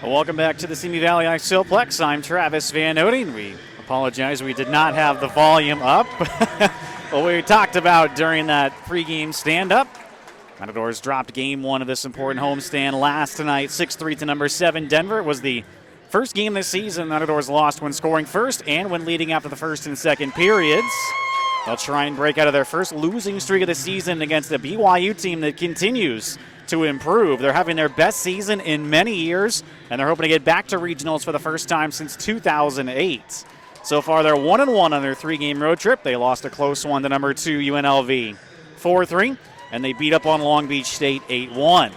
Welcome back to the Simi Valley Isoplex. I'm Travis Van Noting. We apologize we did not have the volume up. What we talked about during that pregame stand-up. Matadors dropped game one of this important homestand last night, 6-3 to number 7 Denver. It was the first game this season Matadors lost when scoring first and when leading after the first and second periods. They'll try and break out of their first losing streak of the season against a BYU team that continues to improve. They're having their best season in many years, and they're hoping to get back to regionals for the first time since 2008. So far, they're 1-1 on their three-game road trip. They lost a close one to number 2 UNLV 4-3, and they beat up on Long Beach State 8-1.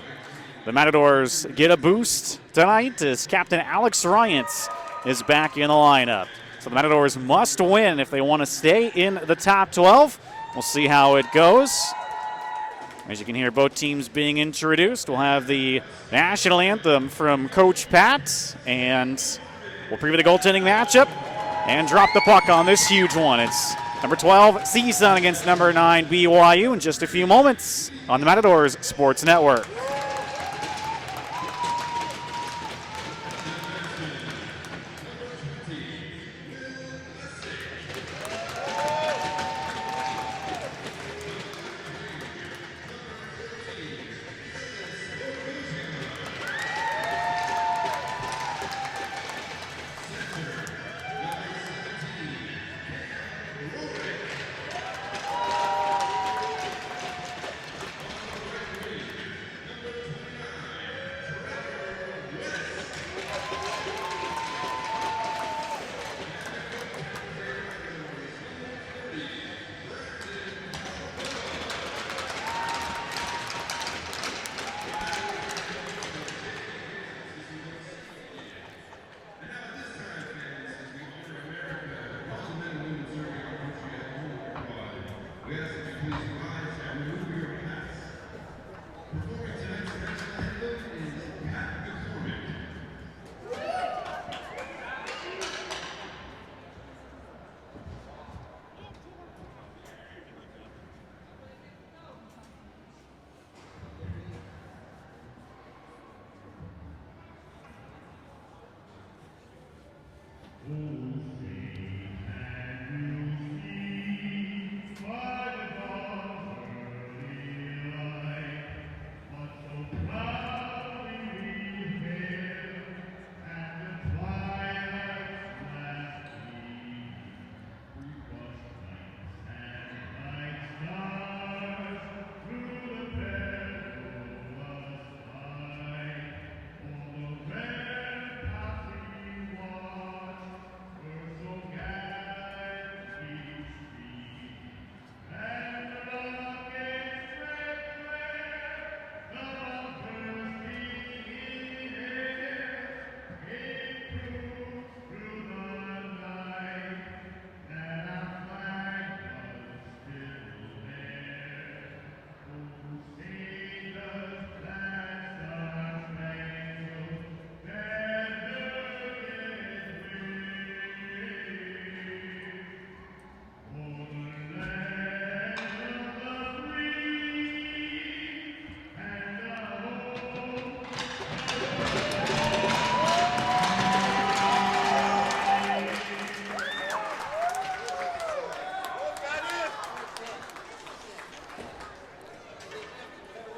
The Matadors get a boost tonight as Captain Alex Ryance is back in the lineup. So the Matadors must win if they want to stay in the top 12. We'll see how it goes. As you can hear, both teams being introduced. We'll have the national anthem from Coach Pat, and we'll preview the goaltending matchup and drop the puck on this huge one. It's number 12, CSUN against number 9, BYU, in just a few moments on the Matadors Sports Network.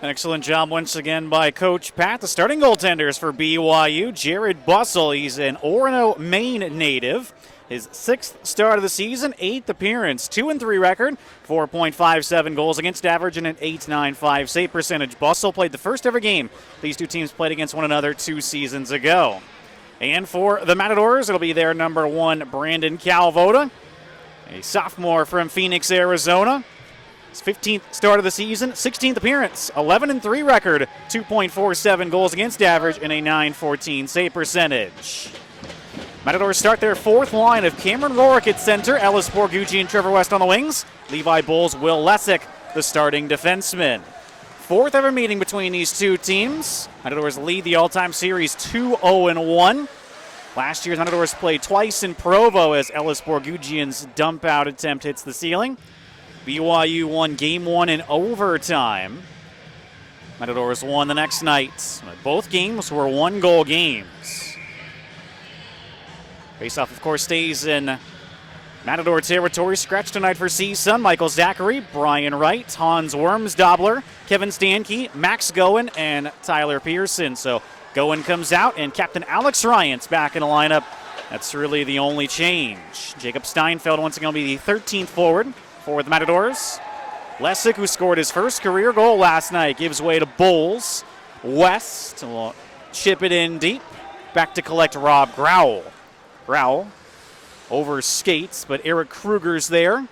An excellent job once again by Coach Pat. The starting goaltenders for BYU, Jared Bussell. He's an Orono, Maine native. His 6th start of the season, 8th appearance, 2-3 record, 4.57 goals against average, and an .895 save percentage. Bussell played the first ever game these two teams played against one another 2 seasons ago. And for the Matadors, it'll be their number 1, Brandon Calvoda, a sophomore from Phoenix, Arizona. His 15th start of the season, 16th appearance, 11-3 record, 2.47 goals against average, and a .914 save percentage. Matadors start their 4th line of Cameron Rorick at center, Ellis Borgucci and Trevor West on the wings, Levi Bulls, Will Lessick, the starting defenseman. 4th ever meeting between these two teams. Matadors lead the all-time series 2-0-1. Last year, Matadors played twice in Provo as Ellis Borgucci's dump-out attempt hits the ceiling. BYU won Game 1 in overtime. Matadors won the next night. Both games were 1-goal games. Faceoff, of course, stays in Matador territory. Scratch tonight for CSUN. Michael Zachary, Brian Wright, Hans Wormsdobler, Kevin Stanke, Max Goen, and Tyler Pearson. So Goen comes out, and Captain Alex Ryan's back in the lineup. That's really the only change. Jacob Steinfeld once again will be the 13th forward for the Matadors. Lessig, who scored his first career goal last night, gives way to Bowles. West will chip it in deep. Back to collect Rob Growell. Growell over skates, but Eric Kruger's there.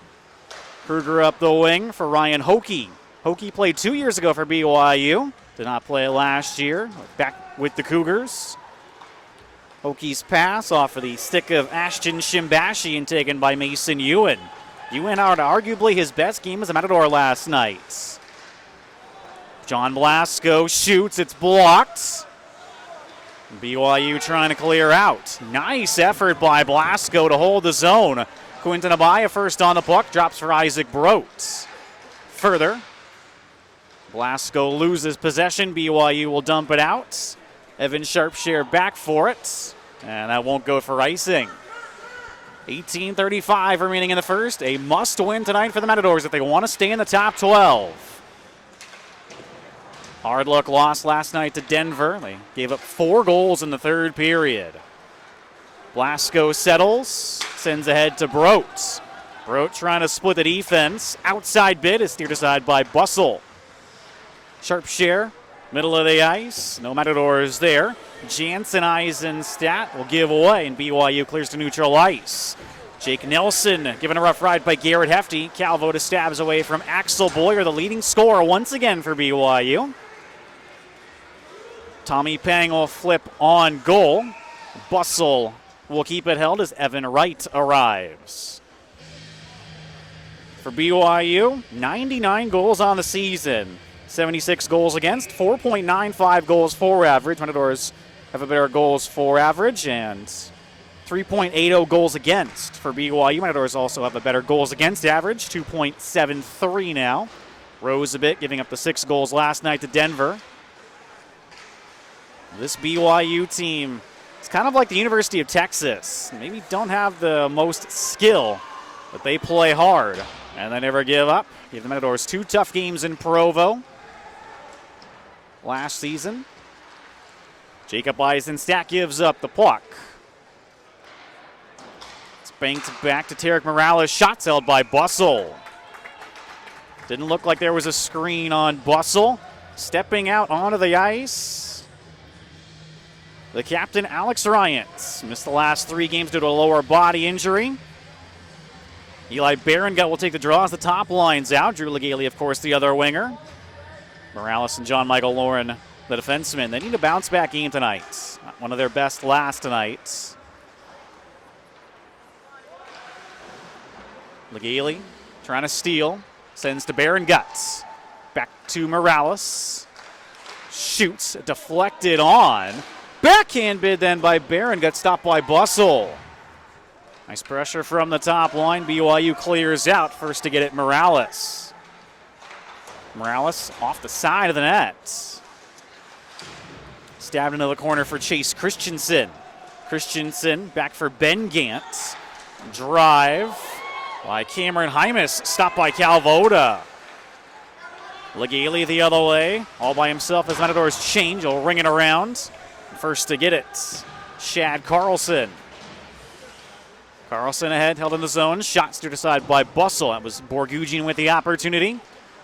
Kruger up the wing for Ryan Hokie. Hokie played 2 years ago for BYU. Did not play last year. Back with the Cougars. Hokie's pass off of the stick of Ashton Shimbashi taken by Mason Ewan. Ewan had arguably his best game as a Matador last night. John Blasco shoots. It's blocked. BYU trying to clear out. Nice effort by Blasco to hold the zone. Quinton Abaya first on the puck, drops for Isaac Brote. Further, Blasco loses possession. BYU will dump it out. Evan Sharpshire back for it, and that won't go for icing. 18:35 remaining in the first. A must-win tonight for the Matadors if they want to stay in the top 12. Hard luck loss last night to Denver. They gave up 4 goals in the third period. Blasco settles, sends ahead to Brote. Brote trying to split the defense. Outside bid is steered aside by Bussell. Sharpshire, middle of the ice. No Matadors there. Jansen Eisenstadt will give away, and BYU clears to neutral ice. Jake Nelson given a rough ride by Garrett Hefty. Calvo to stabs away from Axel Boyer, the leading scorer once again for BYU. Tommy Pang will flip on goal. Bussell will keep it held as Evan Wright arrives. For BYU, 99 goals on the season. 76 goals against, 4.95 goals for average. Matadors have a better goals for average, and 3.80 goals against for BYU. Matadors also have a better goals against average, 2.73 now. Rose a bit, giving up the 6 goals last night to Denver. This BYU team, it's kind of like the University of Texas. Maybe don't have the most skill, but they play hard, and they never give up. Give the Matadors 2 tough games in Provo last season. Jacob Eisenstadt gives up the puck. It's banked back to Tarek Morales. Shots held by Bussell. Didn't look like there was a screen on Bussell. Stepping out onto the ice, the captain, Alex Ryans, missed the last 3 games due to a lower body injury. Eli Berengut will take the draw as the top line's out. Drew Legale, of course, the other winger. Morales and John Michael Lauren, the defensemen. They need a bounce-back game tonight. One of their best last night. Legale trying to steal. Sends to Berengut. Back to Morales. Shoots. Deflected on. Backhand bid then by Berengut. Stopped by Bussell. Nice pressure from the top line. BYU clears out. First to get it, Morales. Morales off the side of the net. Stabbed into the corner for Chase Christensen. Christensen back for Ben Gant. Drive by Cameron Hymas. Stopped by Calvoda. Legale the other way. All by himself as Matadors change. He'll ring it around. First to get it, Shad Carlson. Carlson ahead, held in the zone. Shot steered aside by Bussell. That was Borgugian with the opportunity.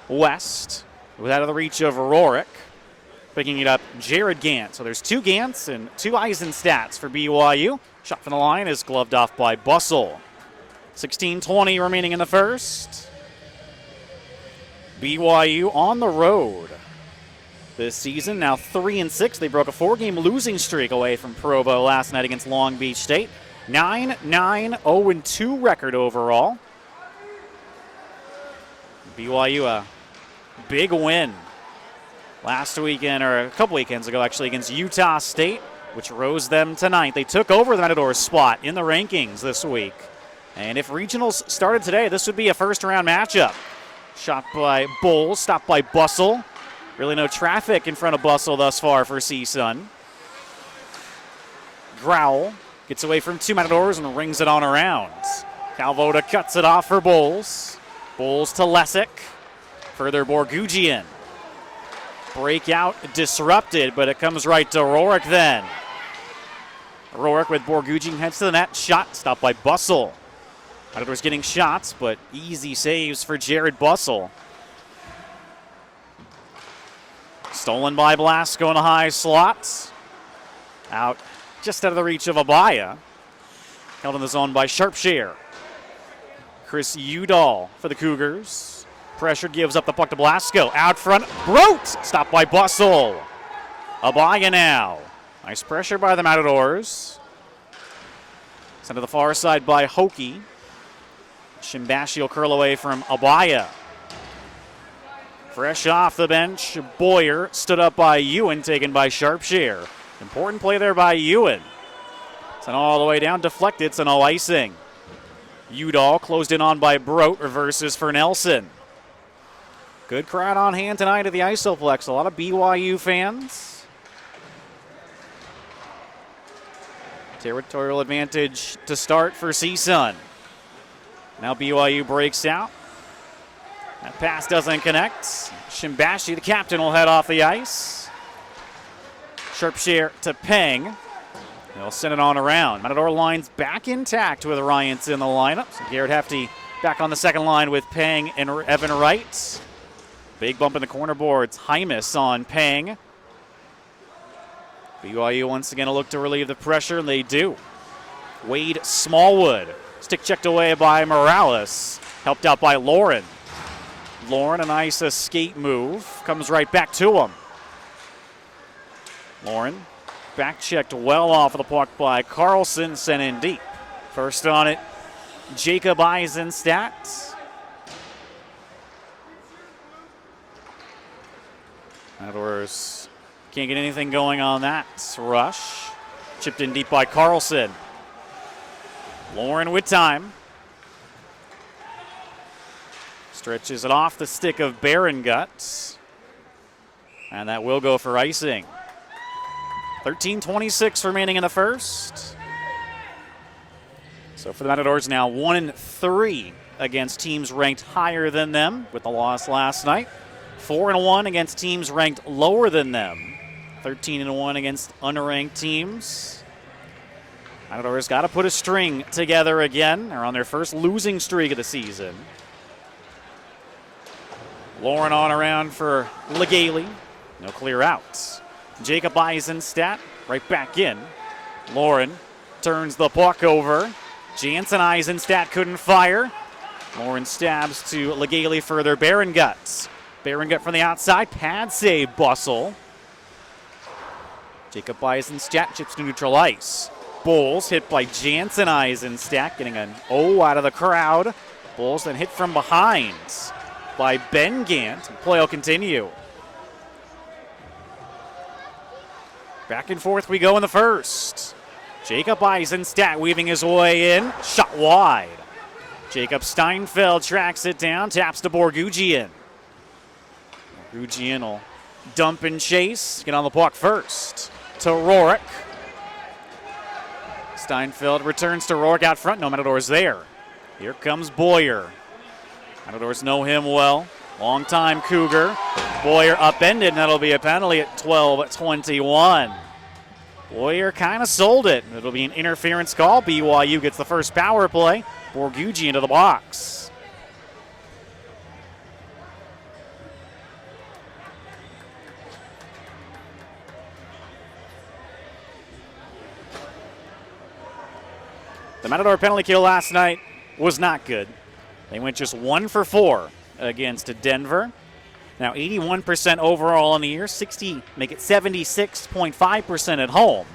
West, was out of the reach of Rorick. Picking it up, Jared Gant. So there's 2 Gants and 2 Eisenstadts for BYU. Shot from the line is gloved off by Bussell. 16:20 remaining in the first. BYU on the road this season, now 3-6. They broke a 4-game losing streak away from Provo last night against Long Beach State. 9-9-0-2 record overall. BYU a big win last weekend, or a couple weekends ago actually, against Utah State, which rose them tonight. They took over the Matadors spot in the rankings this week. And if regionals started today, this would be a first-round matchup. Shot by Bowles, stopped by Bussell. Really no traffic in front of Bustle thus far for CSUN. Growl gets away from two Matadors and rings it on around. Calvoda cuts it off for Bowles. Bowles to Lesick. Further Borgugian. Breakout disrupted, but it comes right to Rourke then. Rourke with Borgugian heads to the net. Shot stopped by Bustle. Matadors getting shots, but easy saves for Jared Bustle. Stolen by Blasco in the high slots. Out just out of the reach of Abaya. Held in the zone by Sharpshare. Chris Udall for the Cougars. Pressure gives up the puck to Blasco. Out front, Brote! Stopped by Bustle. Abaya now. Nice pressure by the Matadors. Sent to the far side by Hokie. Shimbashi will curl away from Abaya. Fresh off the bench, Boyer stood up by Ewan, taken by Sharpshare. Important play there by Ewan. Sent all the way down, deflected, so no icing. Udall closed in on by Brote, reverses for Nelson. Good crowd on hand tonight at the Isoplex. A lot of BYU fans. Territorial advantage to start for CSUN. Now BYU breaks out. That pass doesn't connect. Shimbashi, the captain, will head off the ice. Sharpshare to Peng. They'll send it on around. Matador lines back intact with Ryans in the lineup. So Garrett Hefty back on the second line with Peng and Evan Wright. Big bump in the corner boards. Hymas on Peng. BYU once again will look to relieve the pressure, and they do. Wade Smallwood. Stick checked away by Morales. Helped out by Lauren. Lauren, a nice escape move. Comes right back to him. Lauren back checked well off of the puck by Carlson. Sent in deep. First on it, Jacob Eisenstadt. Matadors can't get anything going on that rush. Chipped in deep by Carlson. Lauren with time. Stretches it off the stick of Berengut. And that will go for icing. 13:26 remaining in the first. So for the Matadors now 1-3 against teams ranked higher than them with the loss last night. 4-1 against teams ranked lower than them. 13-1 against unranked teams. Matadors got to put a string together again. They're on their first losing streak of the season. Lauren on around for Legale. No clear outs. Jacob Eisenstadt right back in. Lauren turns the puck over. Jansen Eisenstadt couldn't fire. Lauren stabs to Legale further. Berengut. Berengut from the outside. Pad save Bustle. Jacob Eisenstadt chips to neutral ice. Bowles hit by Jansen Eisenstadt, getting an O out of the crowd. Bowles then hit from behind by Ben Gant. Play will continue. Back and forth we go in the first. Jacob Eisenstadt weaving his way in. Shot wide. Jacob Steinfeld tracks it down. Taps to Borgugian. Borgugian will dump and chase. Get on the puck first. To Rourke. Steinfeld returns to Rourke out front. No Matadors there. Here comes Boyer. Matadors know him well. Long-time Cougar. Boyer upended, and that'll be a penalty at 12:21. Boyer kind of sold it. It'll be an interference call. BYU gets the first power play. Borgugian into the box. The Matador penalty kill last night was not good. They went just 1 for 4 against Denver. Now 81% overall on the year, make it 76.5% at home.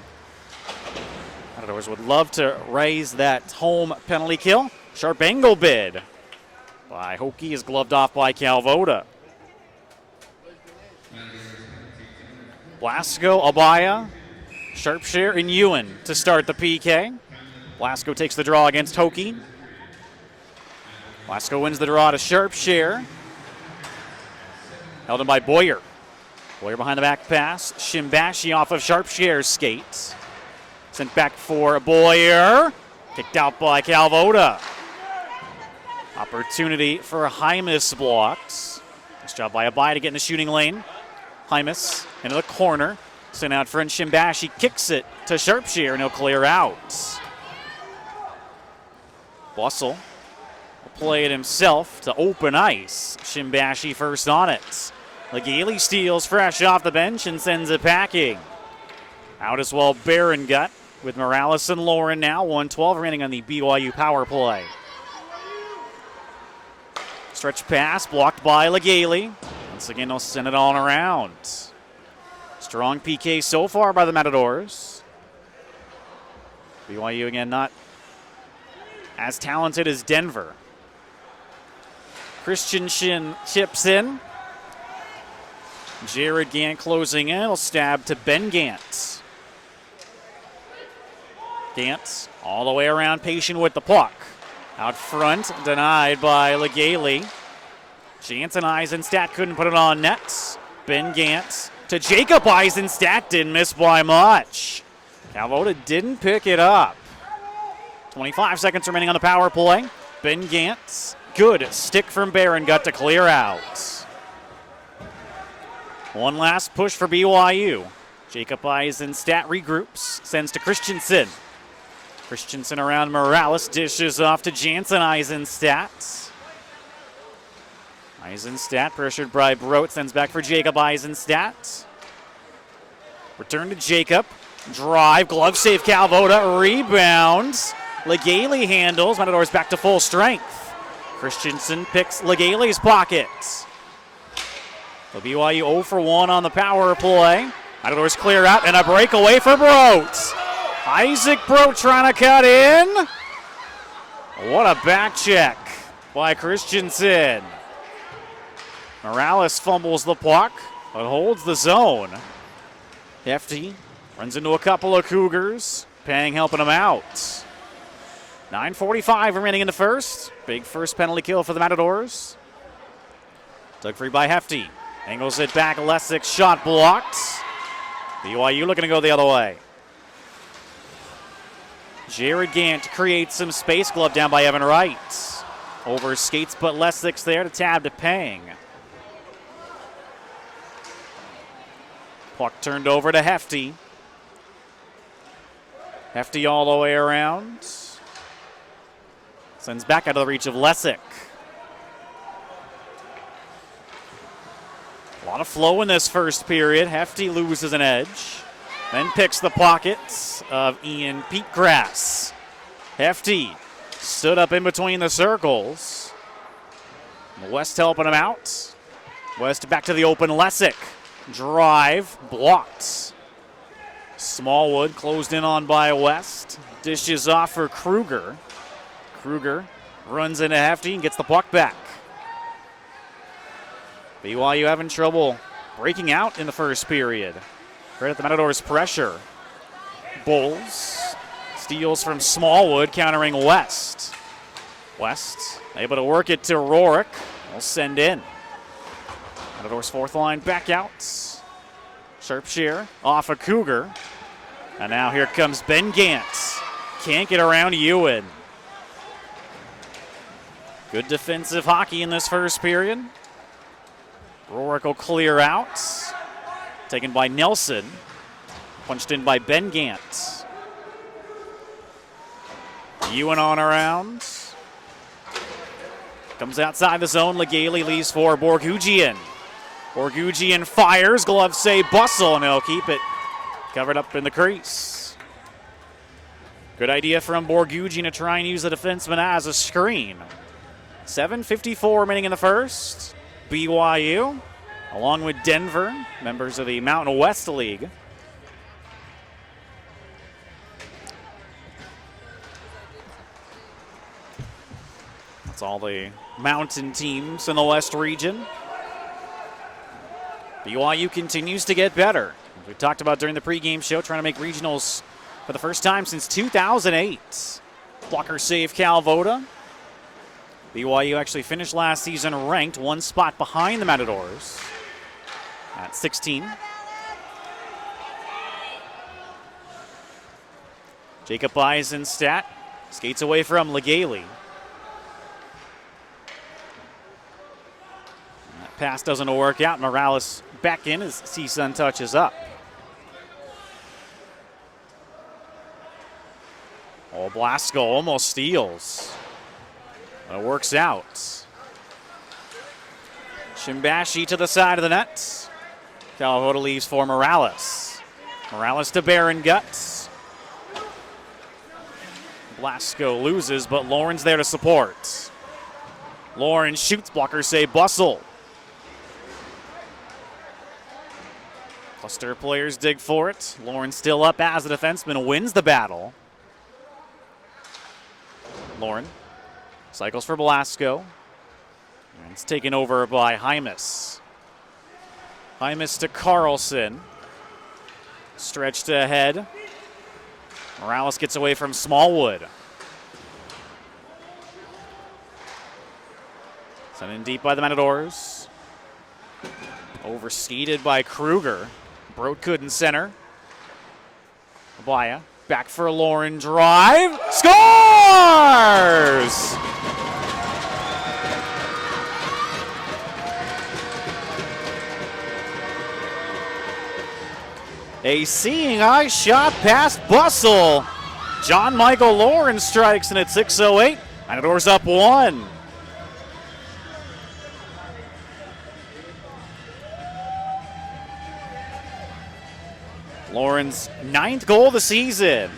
Matadors would love to raise that home penalty kill. Sharp angle bid by Hokie is gloved off by Calvoda. Blasco, Abaya, Sharpshare, and Ewan to start the PK. Blasco takes the draw against Hokie. Blasco wins the draw to Sharpshare. Held in by Boyer. Boyer behind the back pass. Shimbashi off of Sharpshare's skate. Sent back for Boyer. Kicked out by Calvoda. Opportunity for Hymas blocked. Nice job by Abai to get in the shooting lane. Hymas into the corner. Sent out front. Shimbashi kicks it to Sharpshare and he'll clear out. Bussell will play it himself to open ice. Shimbashi first on it. Legale steals fresh off the bench and sends it packing. Out as well, Barron-Gut with Morales and Lauren now. 1:12 remaining on the BYU power play. Stretch pass blocked by Legale. Once again, they'll send it on around. Strong PK so far by the Matadors. BYU again not as talented as Denver. Christian Shin chips in. Jared Gant closing in. He'll stab to Ben Gant. Gant all the way around, patient with the puck. Out front, denied by Legale. Jansen Eisenstadt couldn't put it on net. Ben Gant to Jacob Eisenstadt, didn't miss by much. Calvoda didn't pick it up. 25 seconds remaining on the power play. Ben Gant, good stick from Barron-Gut to clear out. One last push for BYU. Jacob Eisenstadt regroups, sends to Christensen. Christensen around Morales, dishes off to Jansen Eisenstadt. Eisenstadt pressured by Brodt, sends back for Jacob Eisenstadt. Return to Jacob. Drive, glove save Calvoda, rebounds. Legale handles, Matadors back to full strength. Christensen picks Legale's pocket. So BYU 0 for 1 on the power play. Matadors clear out and a breakaway for Brodt. Isaac Brodt trying to cut in. What a back check by Christensen. Morales fumbles the puck, but holds the zone. Hefty runs into a couple of Cougars. Pang helping him out. 9:45 remaining in the first. Big first penalty kill for the Matadors. Dug free by Hefty. Angles it back. Lessig shot blocked. BYU looking to go the other way. Jared Gant creates some space. Glove down by Evan Wright. Over skates, but Lessig's there to tab to Pang. Puck turned over to Hefty. Hefty all the way around. Sends back out of the reach of Lessig. A lot of flow in this first period. Hefty loses an edge. Then picks the pockets of Ian Peatgrass. Hefty stood up in between the circles. West helping him out. West back to the open. Lessig. Drive blocked. Smallwood closed in on by West. Dishes off for Kruger. Kruger runs into Hefty and gets the puck back. BYU having trouble breaking out in the first period. Credit the Matadors' pressure. Bowles steals from Smallwood, countering West. West able to work it to Rourke. Will send in. Matadors' fourth line back out. Sharpshire off a Cougar. And now here comes Ben Gant. Can't get around Ewan. Good defensive hockey in this first period. Rourke will clear out. Taken by Nelson. Punched in by Ben Gant. Ewan on around. Comes outside the zone. Legale leaves for Borgugian. Borgugian fires. Glove save Bussell, and he'll keep it covered up in the crease. Good idea from Borgugian to try and use the defenseman as a screen. 7:54 remaining in the first. BYU, along with Denver, members of the Mountain West League. That's all the mountain teams in the West region. BYU continues to get better. As we talked about during the pregame show, trying to make regionals for the first time since 2008. Blocker save Calvoda. BYU actually finished last season ranked one spot behind the Matadors. at 16. Jacob Eisenstadt skates away from Legale. That pass doesn't work out. Morales back in as CSUN touches up. Oh, Blasco almost steals. But it works out. Shimbashi to the side of the net. Calavoda leaves for Morales. Morales to Baron Guts. Blasco loses, but Lauren's there to support. Lauren shoots, blockers say bustle. Cluster players dig for it. Lauren still up as the defenseman wins the battle. Lauren cycles for Blasco. And it's taken over by Hymas. Hymas to Carlson. Stretched ahead. Morales gets away from Smallwood. Sent in deep by the Matadors. Overskated by Kruger. Broke in center. Abaya back for Lauren, drive, scores! A seeing eye shot past Bustle. John Michael Lauren strikes in at 6:08. Matadors up 1. Lauren's 9th goal of the season.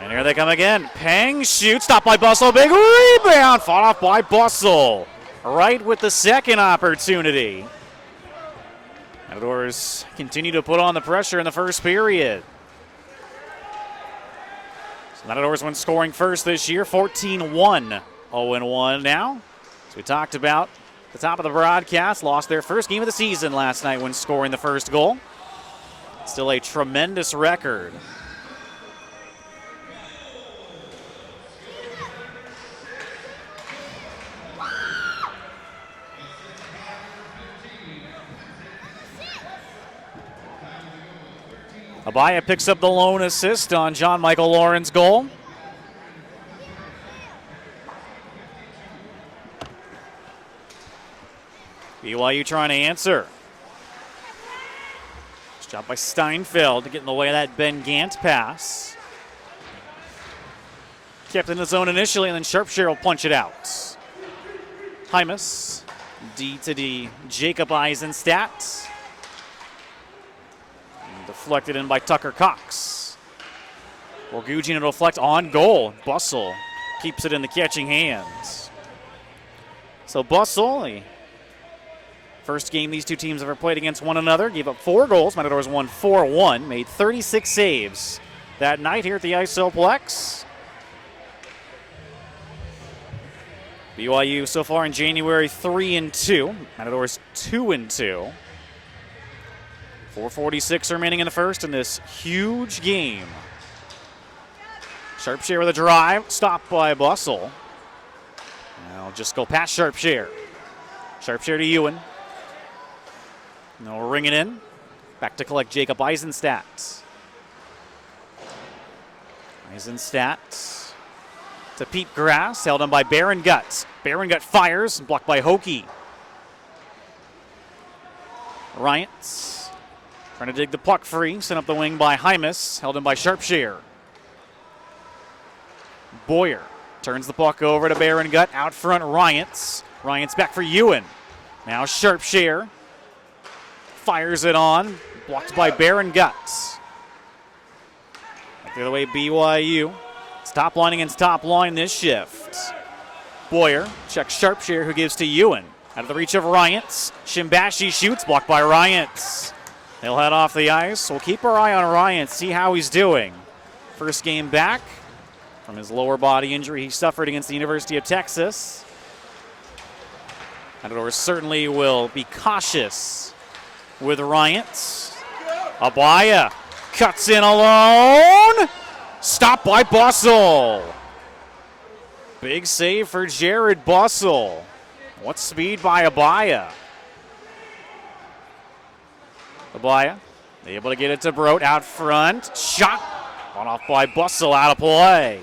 And here they come again. Peng shoots, stopped by Bustle. Big rebound, fought off by Bustle. Right with the second opportunity. Matadors continue to put on the pressure in the first period. So Matadors went scoring first this year, 14-1. 0-1 now. As we talked about at the top of the broadcast, lost their first game of the season last night when scoring the first goal. Still a tremendous record. Abaya picks up the lone assist on John Michael Lauren's goal. BYU trying to answer. Nice job by Steinfeld to get in the way of that Ben Gant pass. Kept in the zone initially, and then Sharpshire will punch it out. Hymas, D to D, Jacob Eisenstadt. And deflected in by Tucker Cox. Borgugian will deflect on goal. Bustle keeps it in the catching hands. So Bustle, first game these two teams ever played against one another. Gave up 4 goals. Matadors won 4-1. Made 36 saves that night here at the Isoplex. BYU so far in January 3-2. Matadors 2-2. 4:46 remaining in the first in this huge game. Sharpshire with a drive. Stopped by Bustle. Now just go past Sharpshire. Sharpshire to Ewan. No, ring it in. Back to collect Jacob Eisenstadt. Eisenstadt to Pete Grass, held on by Baron Guts. Baron Gut fires, blocked by Hokie. Ryants trying to dig the puck free, sent up the wing by Hymas, held in by Sharpshire. Boyer turns the puck over to Baron Gut, out front Ryants. Ryants back for Ewan. Now Sharpshire. Fires it on, blocked by Baron Guts. Back the other way, BYU. It's top line against top line this shift. Boyer checks Sharpshire, who gives to Ewan. Out of the reach of Ryants. Shimbashi shoots, blocked by Ryants. They'll head off the ice. We'll keep our eye on Ryants, see how he's doing. First game back from his lower body injury he suffered against the University of Texas. Matadors certainly will be cautious with Ryants. Abaya cuts in alone. Stopped by Bustle. Big save for Jared Bussell. What speed by Abaya. Abaya able to get it to Brodt out front. Shot. On off by Bussell, out of play.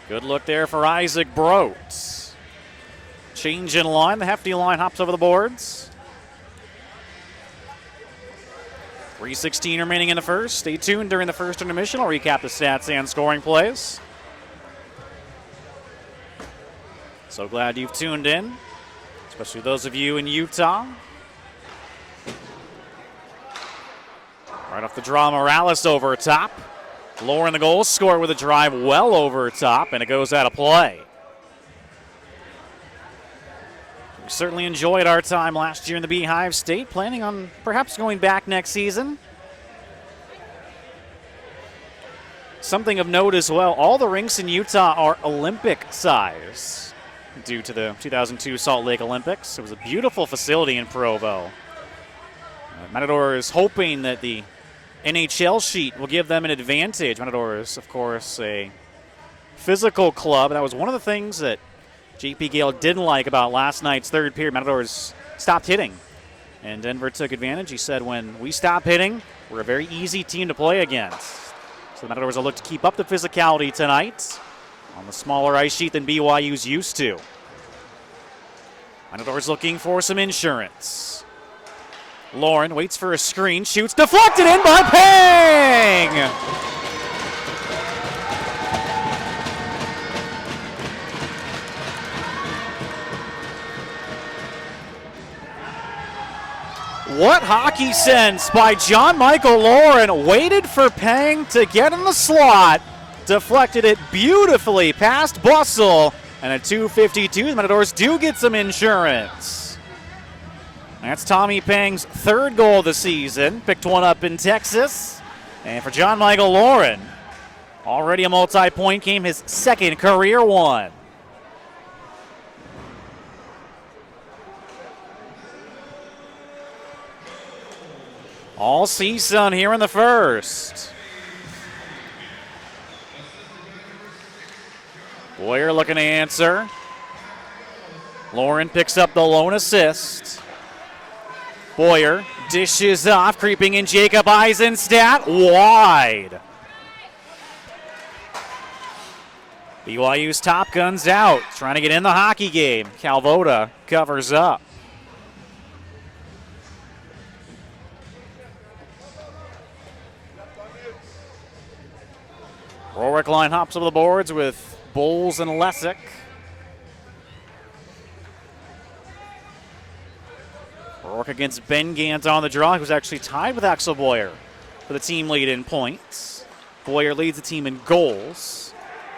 Good look there for Isaac Brodt. Change in line. The hefty line hops over the boards. 3:16 remaining in the first. Stay tuned during the first intermission. I'll recap the stats and scoring plays. So glad you've tuned in, especially those of you in Utah. Right off the draw, Morales over top. Lowering the goal score with a drive well over top, and it goes out of play. We certainly enjoyed our time last year in the Beehive State, planning on perhaps going back next season. Something of note as well, all the rinks in Utah are Olympic size due to the 2002 Salt Lake Olympics. It was a beautiful facility in Provo. Matador is hoping that the NHL sheet will give them an advantage. Matador is, of course, a physical club. That was one of the things that J.P. Gale didn't like about last night's third period. Matadors stopped hitting, and Denver took advantage. He said, when we stop hitting, we're a very easy team to play against. So the Matadors will look to keep up the physicality tonight on the smaller ice sheet than BYU's used to. Matadors looking for some insurance. Lauren waits for a screen, shoots, deflected in by Pang! What hockey sense by John Michael Lauren. Waited for Pang to get in the slot, deflected it beautifully past Bussell, and at 2:52, the Matadors do get some insurance. That's Tommy Pang's third goal of the season. Picked one up in Texas. And for John Michael Lauren, already a multi-point game, his second career one. All CSUN here in the first. Boyer looking to answer. Lauren picks up the lone assist. Boyer dishes off, creeping in Jacob Eisenstadt, wide. BYU's top gun's out, trying to get in the hockey game. Calvoda covers up. Rorick line hops over the boards with Bowles and Lessick. Rourke against Ben Gant on the draw, who's actually tied with Axel Boyer for the team lead in points. Boyer leads the team in goals,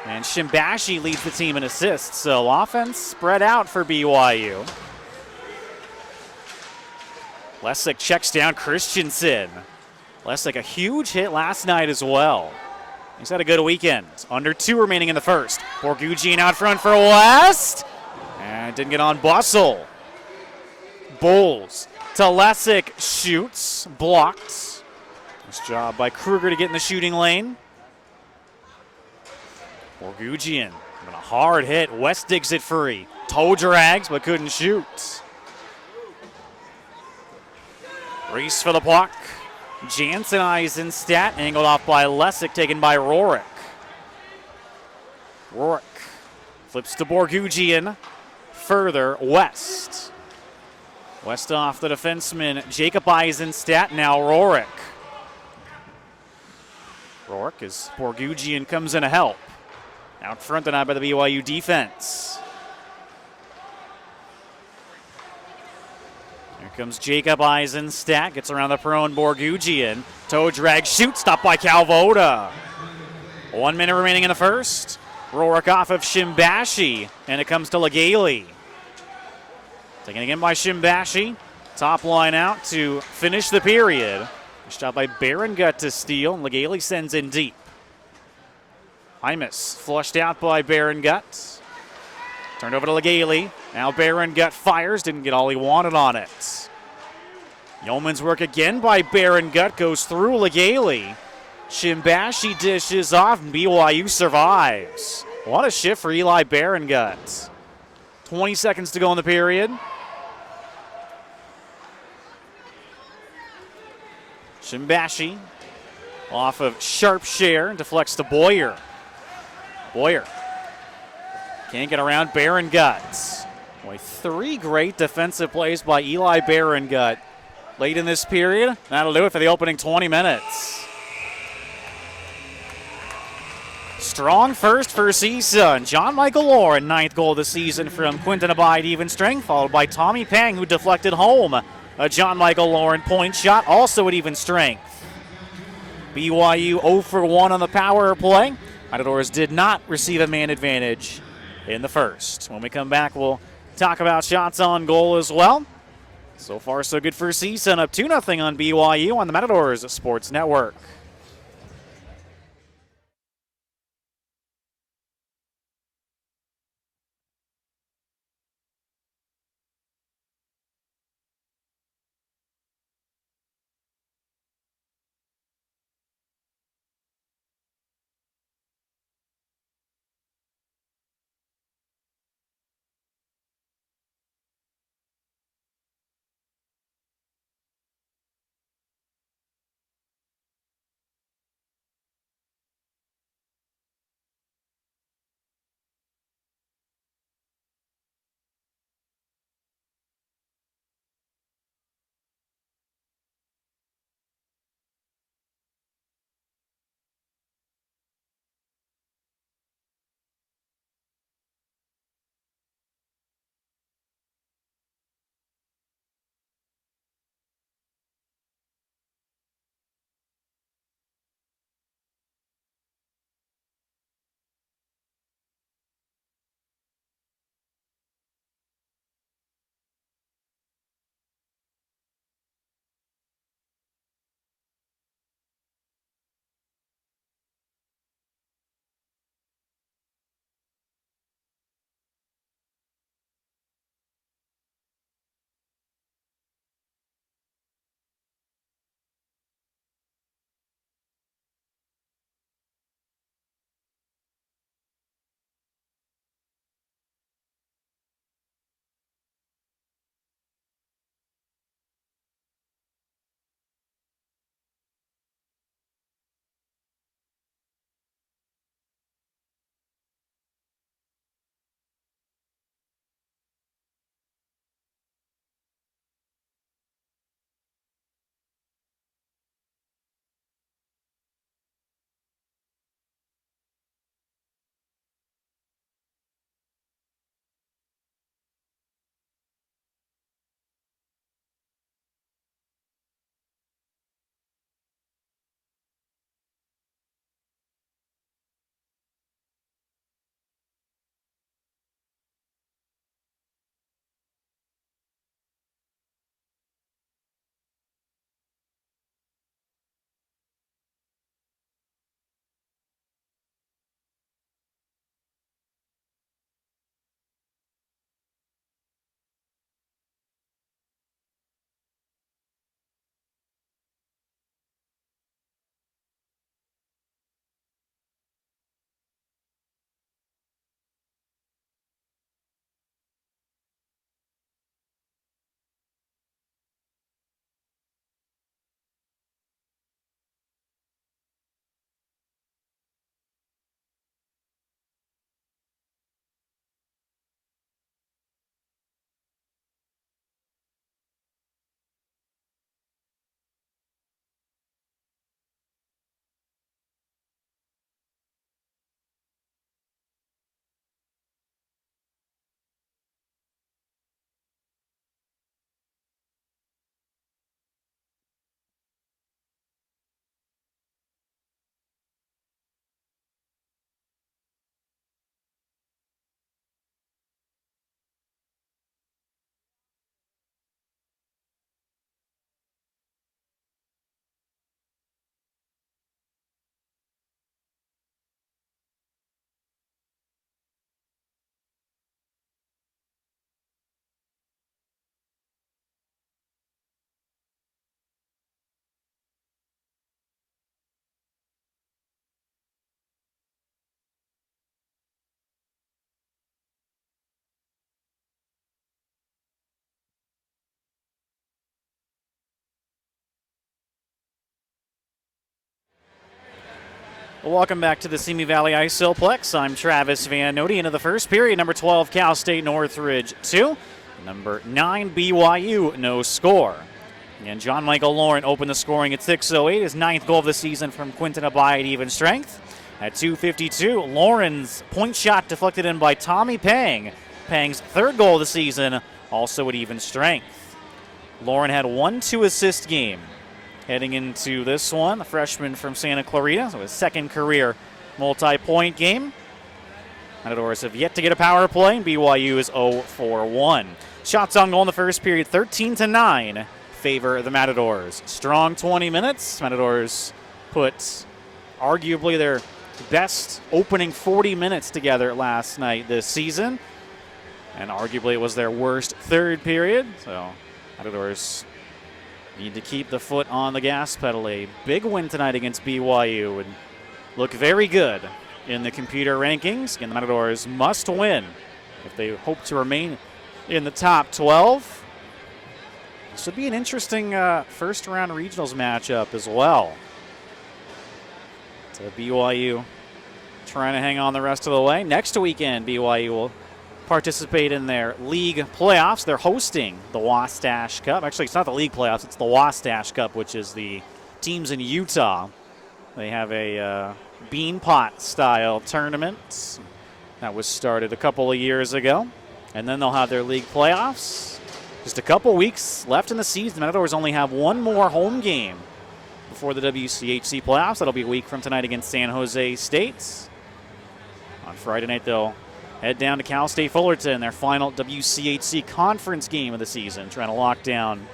and Shimbashi leads the team in assists. So offense spread out for BYU. Lessick checks down Christensen. Lessick, a huge hit last night as well. He's had a good weekend. Under 2 remaining in the first. Borgugian out front for West. And didn't get on Bussell. Bowles to Lessick, shoots, blocked. Nice job by Kruger to get in the shooting lane. Borgugian, a hard hit. West digs it free. Toe drags, but couldn't shoot. Race for the puck. Jansen Eisenstadt, angled off by Lessick, taken by Rorick. Rorick flips to Borgugian. Further west. West off the defenseman, Jacob Eisenstadt, now Rorick. Rorick as Borgugian comes in to help. Out front tonight by the BYU defense. Here comes Jacob Eisenstadt, gets around the prone Borgugian. Toe drag, shoot, stopped by Calvoda. 1 minute remaining in the first. Rorick off of Shimbashi, and it comes to Legale. Taken again by Shimbashi. Top line out to finish the period. Shot by Berengut to steal, and Legale sends in deep. Hymas flushed out by Berengut. Turned over to Legale. Now Berengut fires, didn't get all he wanted on it. Yeoman's work again by Berengut goes through Legale. Shimbashi dishes off, and BYU survives. What a shift for Eli Berengut. 20 seconds to go in the period. Shimbashi off of sharp share and deflects to Boyer. Boyer can't get around Berengut. Boy, 3 great defensive plays by Eli Berengut late in this period. That'll do it for the opening 20 minutes. Strong first for CSUN. John Michael Lauren, 9th goal of the season from Quinton Abide, even strength, followed by Tommy Pang, who deflected home a John Michael Lauren point shot, also at even strength. BYU 0 for 1 on the power play. Matadors did not receive a man advantage in the first. When we come back, we'll talk about shots on goal as well. So far, so good for CSUN, up 2-0 on BYU on the Matadors Sports Network. Welcome back to the Simi Valley Isilplex. I'm Travis Van Note. Into the first period, number 12, Cal State Northridge 2. Number 9, BYU, no score. And John Michael Lauren opened the scoring at 6:08. His 9th goal of the season from Quinton Abai at even strength. At 2:52, Lauren's point shot deflected in by Tommy Pang. Pang's 3rd goal of the season, also at even strength. Lauren had 1 2-assist game. Heading into this one, the freshman from Santa Clarita, so his 2nd career multi-point game. Matadors have yet to get a power play, and BYU is 0 for 1. Shots on goal in the first period, 13-9, favor the Matadors. Strong 20 minutes. Matadors put arguably their best opening 40 minutes together last night this season, and arguably it was their worst 3rd period, so Matadors need to keep the foot on the gas pedal. A big win tonight against BYU would look very good in the computer rankings. Again, the Matadors must win if they hope to remain in the top 12. This would be an interesting first-round regionals matchup as well. So BYU trying to hang on the rest of the way. Next weekend, BYU will participate in their league playoffs. They're hosting the Wastash Cup. Actually, it's not the league playoffs, it's the Wastash Cup, which is the teams in Utah. They have a bean pot style tournament that was started a couple of years ago. And then they'll have their league playoffs. Just a couple weeks left in the season. The Matadors only have one more home game before the WCHC playoffs. That'll be a week from tonight against San Jose State. On Friday night, they'll head down to Cal State Fullerton, their final WCHC conference game of the season, trying to lock down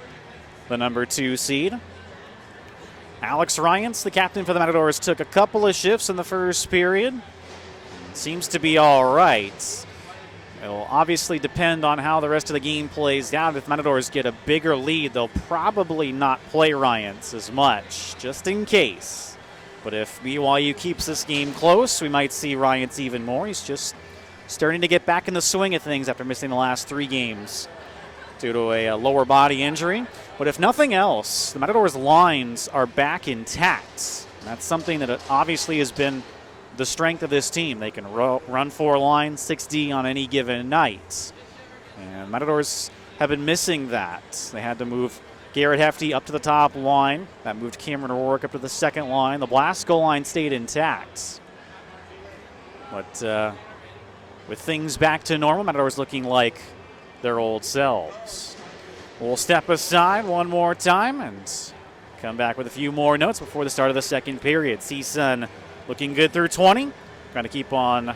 the number 2 seed. Alex Ryans, the captain for the Matadors, took a couple of shifts in the first period. Seems to be all right. It will obviously depend on how the rest of the game plays out. If Matadors get a bigger lead, they'll probably not play Ryans as much, just in case. But if BYU keeps this game close, we might see Ryans even more. He's just starting to get back in the swing of things after missing the last 3 games due to a lower body injury. But if nothing else, the Matadors' lines are back intact. That's something that obviously has been the strength of this team. They can run 4 lines, 6D on any given night. And Matadors have been missing that. They had to move Garrett Hefty up to the top line. That moved Cameron O'Rourke up to the 2nd line. The Blasco line stayed intact. But with things back to normal, Matadors looking like their old selves. We'll step aside one more time and come back with a few more notes before the start of the 2nd period. CSUN looking good through 20. Trying to keep on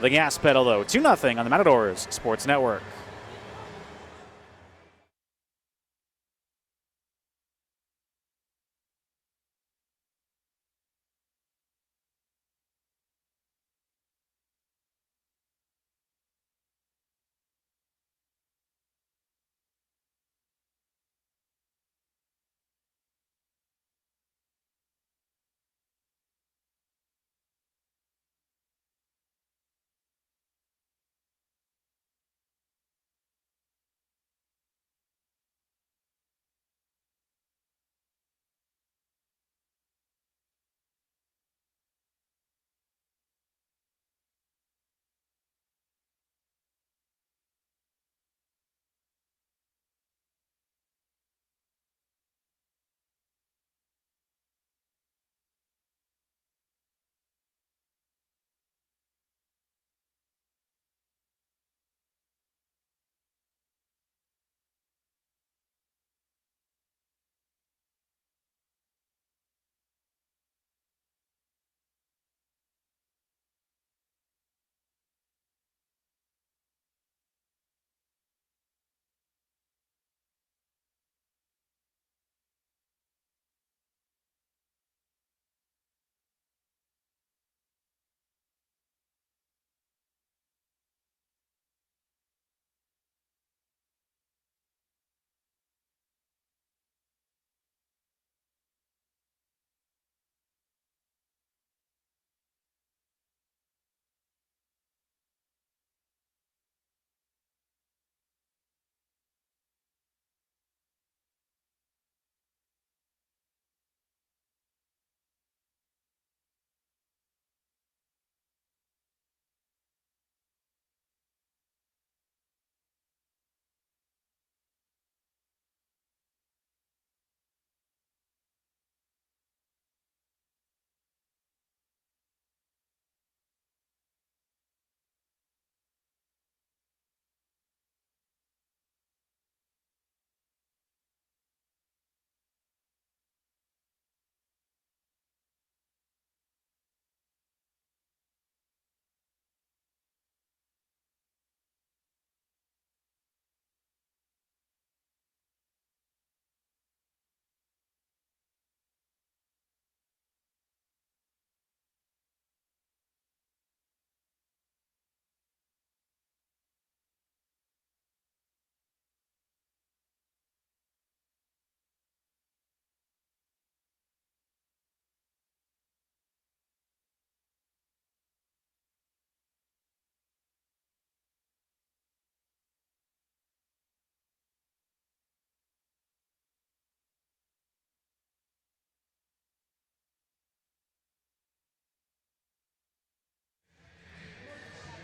the gas pedal, though. 2-0 on the Matadors Sports Network.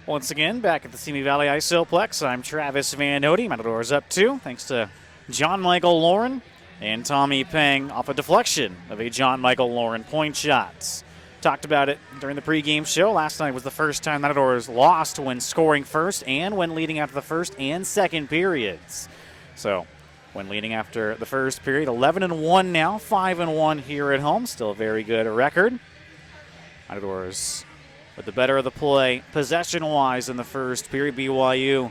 Once again, back at the Simi Valley Isoplex, I'm Travis Van Ode. Matadors up 2, thanks to John Michael Lauren and Tommy Peng off a deflection of a John Michael Lauren point shot. Talked about it during the pregame show. Last night was the first time Matadors lost when scoring first and when leading after the first and second periods. So, when leading after the first period, 11-1 now, 5-1 here at home. Still a very good record. Matadors with the better of the play, possession-wise in the first period. BYU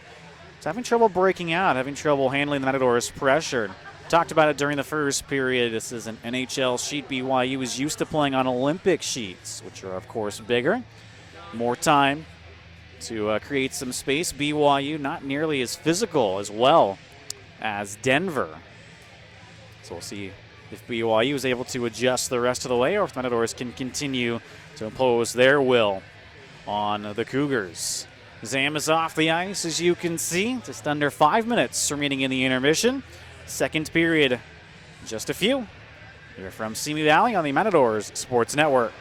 is having trouble breaking out, having trouble handling the Matadors' pressure. Talked about it during the first period. This is an NHL sheet. BYU is used to playing on Olympic sheets, which are, of course, bigger. More time to create some space. BYU not nearly as physical as well as Denver. So we'll see if BYU is able to adjust the rest of the way or if Matadors can continue to impose their will on the Cougars. Zam is off the ice, as you can see. Just under 5 minutes remaining in the intermission. Second period, just a few. Here from Simi Valley on the Matadors Sports Network.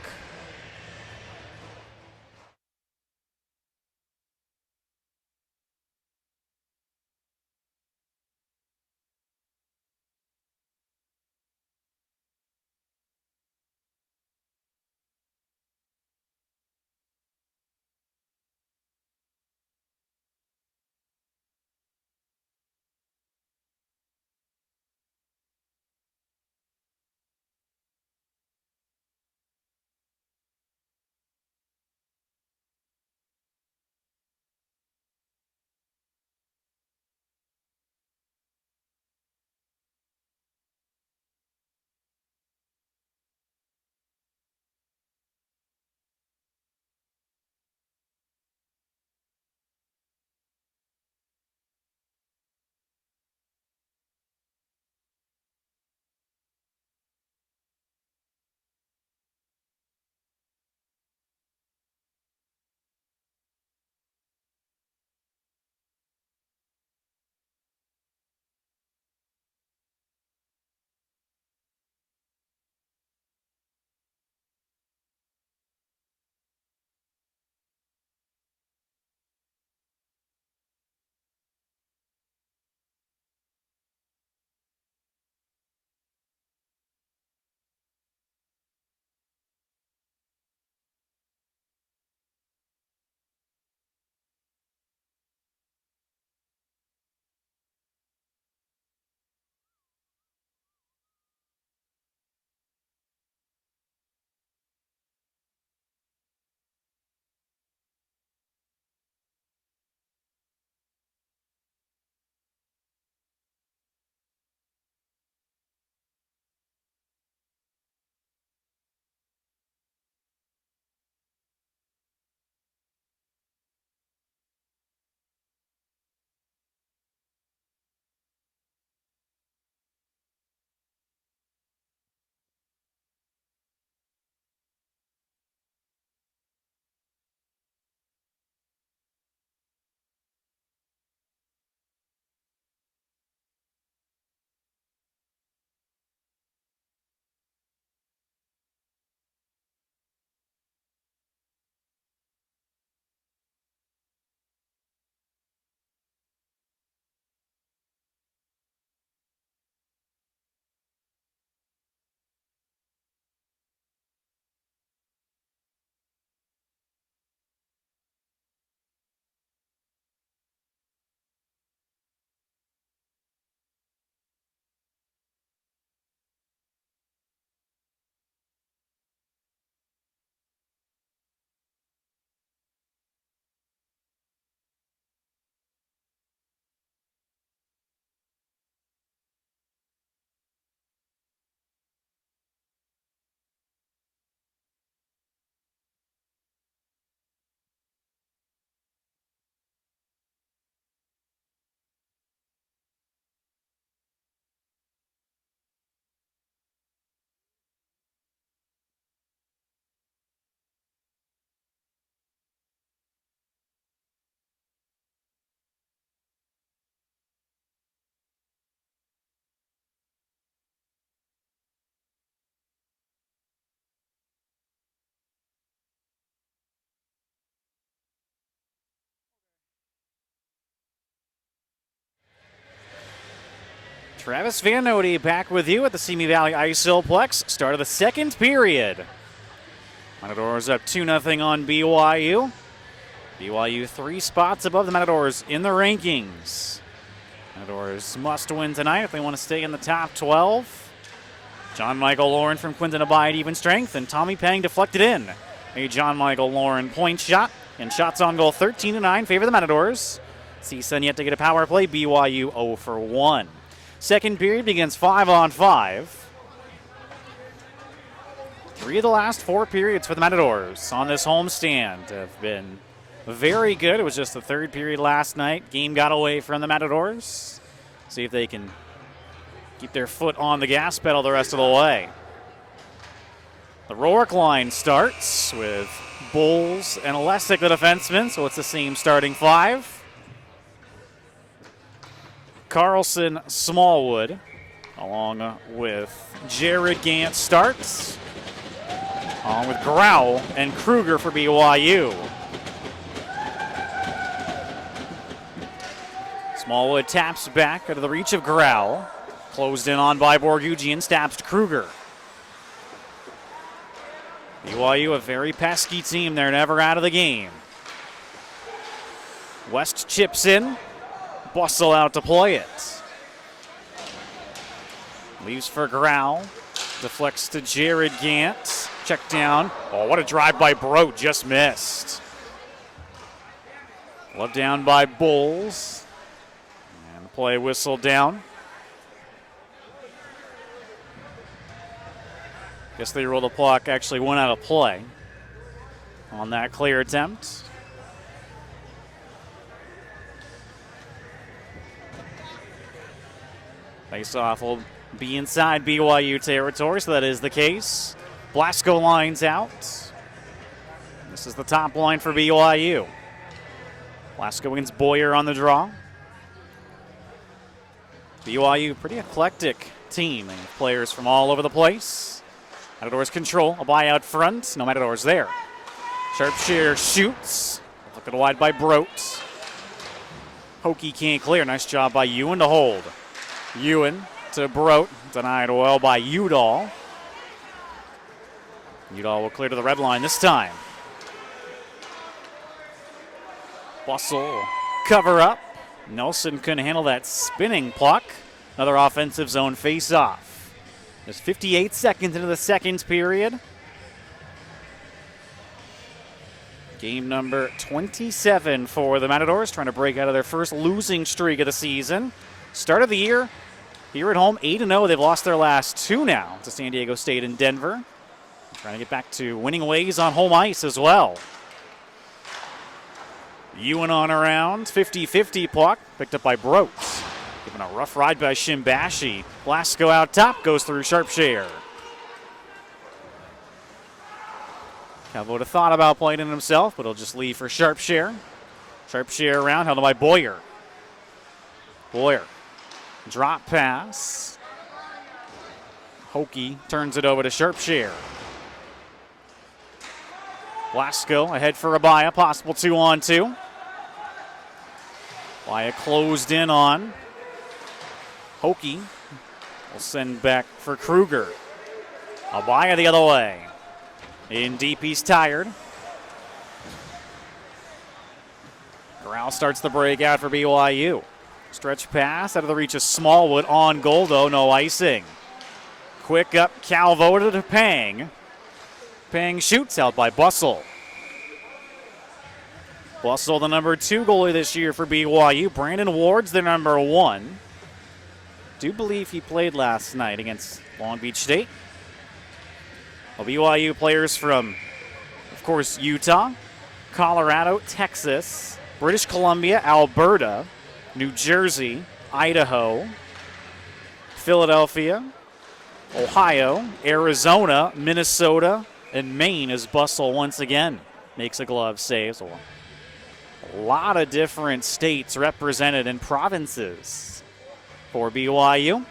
Travis Van Note back with you at the Simi Valley Isilplex. Start of the second period. Matadors up 2-0 on BYU. BYU 3 spots above the Matadors in the rankings. Matadors must win tonight if they want to stay in the top 12. John Michael Lauren from Quinton Abide even strength, and Tommy Pang deflected in. A John Michael Lauren point shot, and shots on goal 13-9 favor the Matadors. CSUN yet to get a power play. BYU 0 for 1. Second period begins 5-on-5. 3 of the last 4 periods for the Matadors on this homestand have been very good. It was just the third period last night. Game got away from the Matadors. See if they can keep their foot on the gas pedal the rest of the way. The Rourke line starts with Bowles and Lessick, the defenseman, so it's the same starting 5. Carlson, Smallwood, along with Jared Gant starts, along with Grau and Kruger for BYU. Smallwood taps back out of the reach of Grau. Closed in on by Borgugian, stabs to Kruger. BYU, a very pesky team. They're never out of the game. West chips in. Bustle out to play it. Leaves for Grau. Deflects to Jared Gant. Check down. Oh, what a drive by Brote. Just missed. Love down by Bowles. And the play whistled down. Guess they ruled the puck actually went out of play on that clear attempt. Face-off will be inside BYU territory, so that is the case. Blasco lines out. This is the top line for BYU. Blasco against Boyer on the draw. BYU, pretty eclectic team. They have players from all over the place. Matadors control, a buy out front. No Matadors there. Sharpshire shoots. Looked wide by Brote. Hokie can't clear. Nice job by Ewan to hold. Ewan to Brote. Denied well by Udall. Udall will clear to the red line this time. Bustle cover up. Nelson couldn't handle that spinning puck. Another offensive zone face-off. There's 58 seconds into the second period. Game number 27 for the Matadors, trying to break out of their first losing streak of the season. Start of the year, here at home, 8-0. They've lost their last 2 now to San Diego State and Denver. Trying to get back to winning ways on home ice as well. Ewan on around, 50-50 puck, picked up by Brote. Given a rough ride by Shimbashi. Blasco out top, goes through Sharpshire. Calvo would have thought about playing it himself, but he'll just leave for Sharpshire. Sharpshire around, held by Boyer. Boyer, drop pass. Hokie turns it over to Sharpshire. Blasco ahead for Abaya, possible 2-on-2. Abaya closed in on. Hokie will send back for Kruger. Abaya the other way. In deep, he's tired. Grau starts the breakout for BYU. Stretch pass out of the reach of Smallwood on goal, though, no icing. Quick up, Calvo to Pang. Pang shoots out by Bustle. Bustle, the number 2 goalie this year for BYU. Brandon Ward's the number 1. Do believe he played last night against Long Beach State. Well, BYU players from, of course, Utah, Colorado, Texas, British Columbia, Alberta, New Jersey, Idaho, Philadelphia, Ohio, Arizona, Minnesota, and Maine as Bustle once again makes a glove save. So a lot of different states represented in provinces for BYU.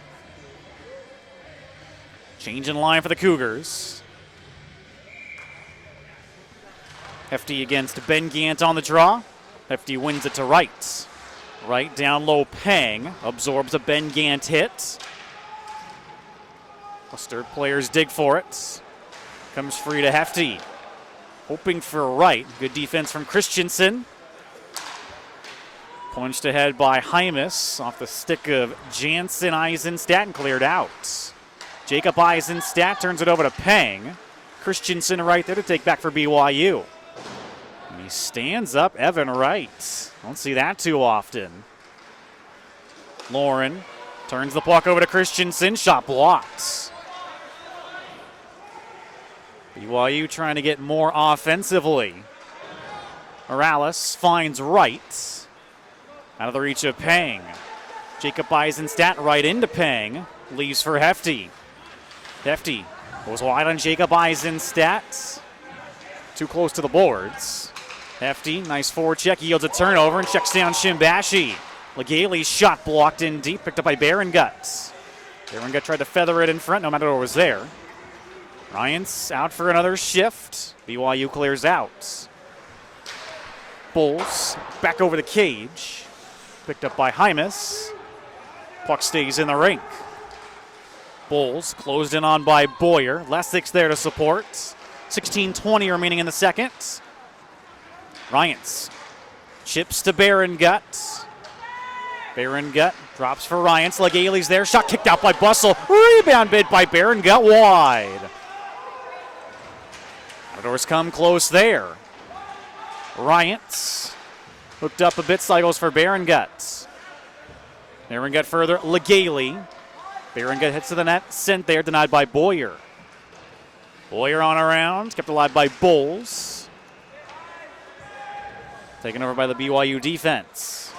Change in line for the Cougars. Hefty against Ben Gant on the draw. Hefty wins it to right. Right down low, Pang absorbs a Ben Gant hit. Clustered players dig for it. Comes free to Hefty. Hoping for right. Good defense from Christensen. Punched ahead by Hymas off the stick of Jansen Eisenstadt and cleared out. Jacob Eisenstadt turns it over to Pang. Christensen right there to take back for BYU. And he stands up Evan Wright. Don't see that too often. Lauren turns the puck over to Christensen. Shot blocked. BYU trying to get more offensively. Morales finds Wright. Out of the reach of Pang. Jacob Eisenstadt right into Pang. Leaves for Hefty. Hefty goes wide on Jacob Eisenstadt. Too close to the boards. Hefty, nice forward check, yields a turnover and checks down Shimbashi. Legaley's shot blocked in deep, picked up by Berengut. Berengut tried to feather it in front, no matter what was there. Ryan's out for another shift. BYU clears out. Bulls back over the cage. Picked up by Hymas. Puck stays in the rink. Bulls closed in on by Boyer. Lessig's there to support. 16:20 remaining in the second. Ryans chips to Berengut. Berengut drops for Ryans. Legaley's there. Shot kicked out by Bustle. Rebound bid by Berengut wide. Matadors come close there. Ryans hooked up a bit. Cycles for Berengut. Berengut further. Legaley. Berengut hits to the net. Sent there. Denied by Boyer. Boyer on around. Kept alive by Bowles. Taken over by the BYU defense.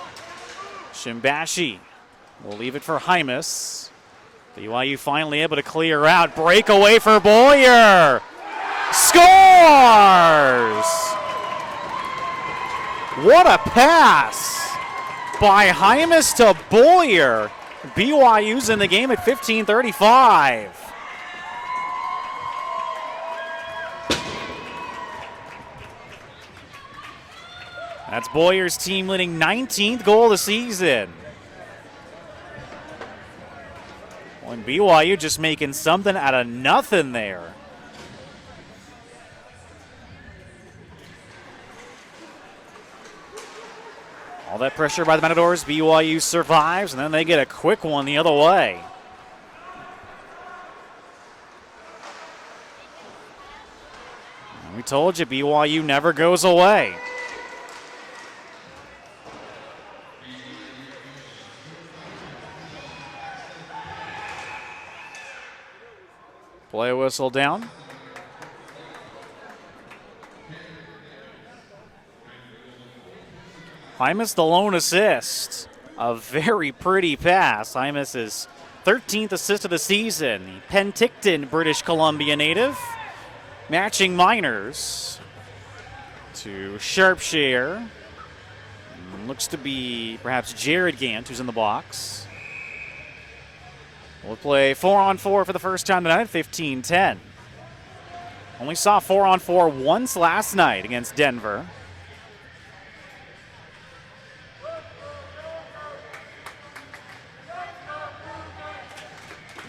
Shimbashi will leave it for Hymas. BYU finally able to clear out. Breakaway for Boyer. Scores! What a pass by Hymas to Boyer. BYU's in the game at 15:35. That's Boyer's team-leading 19th goal of the season. And BYU just making something out of nothing there. All that pressure by the Matadors, BYU survives, and then they get a quick one the other way. And we told you, BYU never goes away. Play whistle down. Hymas the lone assist. A very pretty pass. Hymas' 13th assist of the season. The Penticton, British Columbia native. Matching minors to Sharpshare. Looks to be perhaps Jared Gant who's in the box. We'll play 4-on-4 for the first time tonight, 15-10. Only saw 4-on-4 once last night against Denver.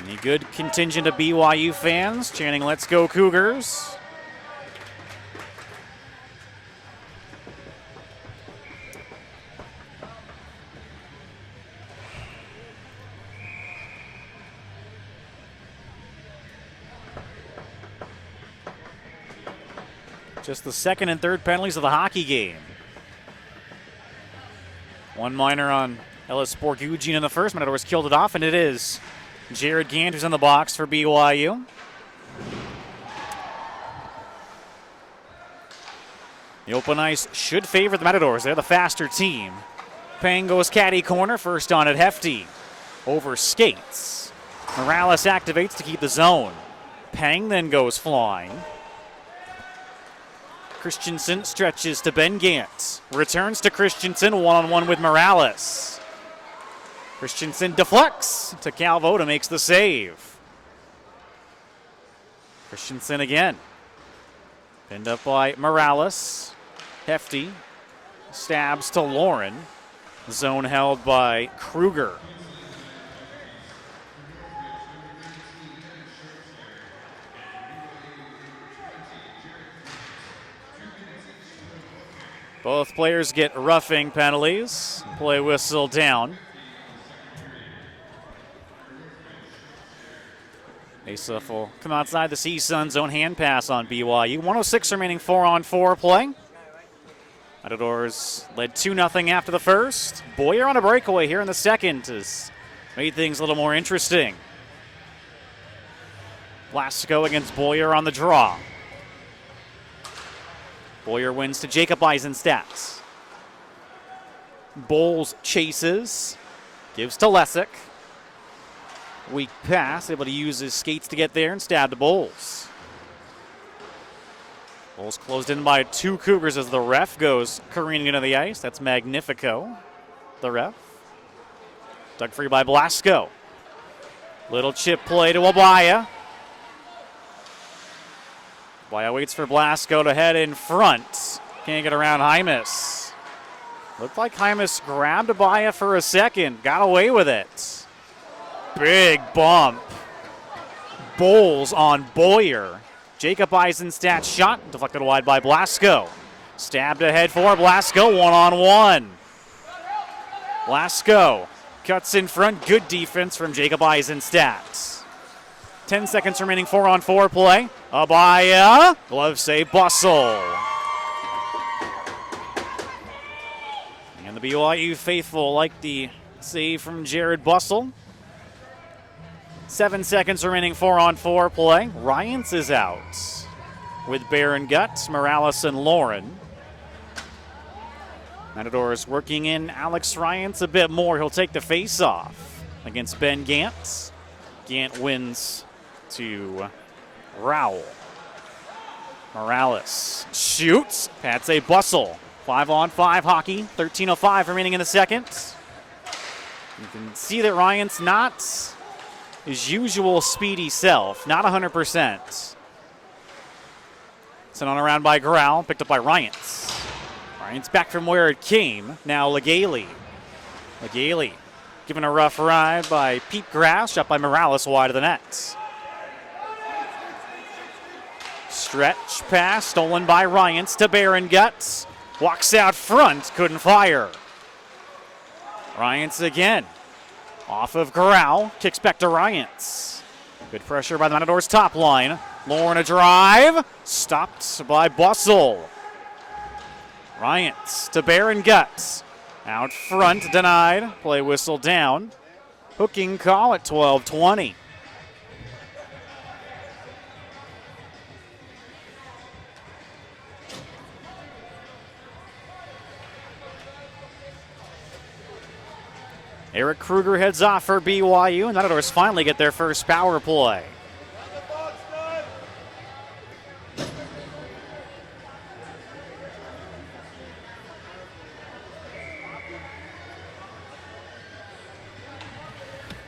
Any good contingent of BYU fans chanting, "Let's go Cougars." Just the second and third penalties of the hockey game. One minor on Ellis Borgugin in the first. Matadors killed it off, and it is Jared Gant who's in the box for BYU. The open ice should favor the Matadors. They're the faster team. Pang goes caddy corner. First on it, Hefty. Over skates. Morales activates to keep the zone. Pang then goes flying. Christensen stretches to Ben Gant. Returns to Christensen, one-on-one with Morales. Christensen deflects to Calvo to makes the save. Christensen again. Pinned up by Morales. Hefty stabs to Lauren. Zone held by Kruger. Both players get roughing penalties. Play whistle down. Asaf will come outside the CSUN zone hand pass on BYU. 106 remaining 4-on-4 play. Matadors led 2-0 after the first. Boyer on a breakaway here in the second has made things a little more interesting. Blasco against Boyer on the draw. Boyer wins to Jacob Eisenstadt. Bowles chases, gives to Lessick. Weak pass, able to use his skates to get there and stab to Bowles. Bowles closed in by 2 Cougars as the ref goes careening into the ice. That's Magnifico, the ref. Dug free by Blasco. Little chip play to Abaya. Abaya waits for Blasco to head in front. Can't get around Hymas. Looked like Hymas grabbed Abaya for a second. Got away with it. Big bump. Bowles on Boyer. Jacob Eisenstadt shot. Deflected wide by Blasco. Stabbed ahead for Blasco. 1-on-1. Blasco cuts in front. Good defense from Jacob Eisenstadt. 10 seconds remaining, 4-on-4 play. Abaya. Glove save, Bustle. And the BYU faithful like the save from Jared Bustle. 7 seconds remaining, 4-on-4 play. Ryans is out with Baron Guts, Morales, and Lauren. Matadors working in Alex Ryans a bit more. He'll take the face-off against Ben Gant. Gant wins to Rowell. Morales shoots. Patsy Bustle. 5-on-5 hockey. 13:05 remaining in the second. You can see that Ryan's not his usual speedy self. Not 100%. Sent on around by Growl. Picked up by Ryans. Ryans back from where it came. Now Legaly. Legaly given a rough ride by Pete Grass. Shot by Morales wide of the net. Stretch pass stolen by Ryans to Baron Guts. Walks out front, couldn't fire. Ryans again. Off of Corral, kicks back to Ryans. Good pressure by the Matadors top line. Lauren a drive, stopped by Bustle. Ryans to Baron Guts. Out front, denied. Play whistle down. Hooking call at 12:20. Eric Kruger heads off for BYU, and Matadors finally get their first power play.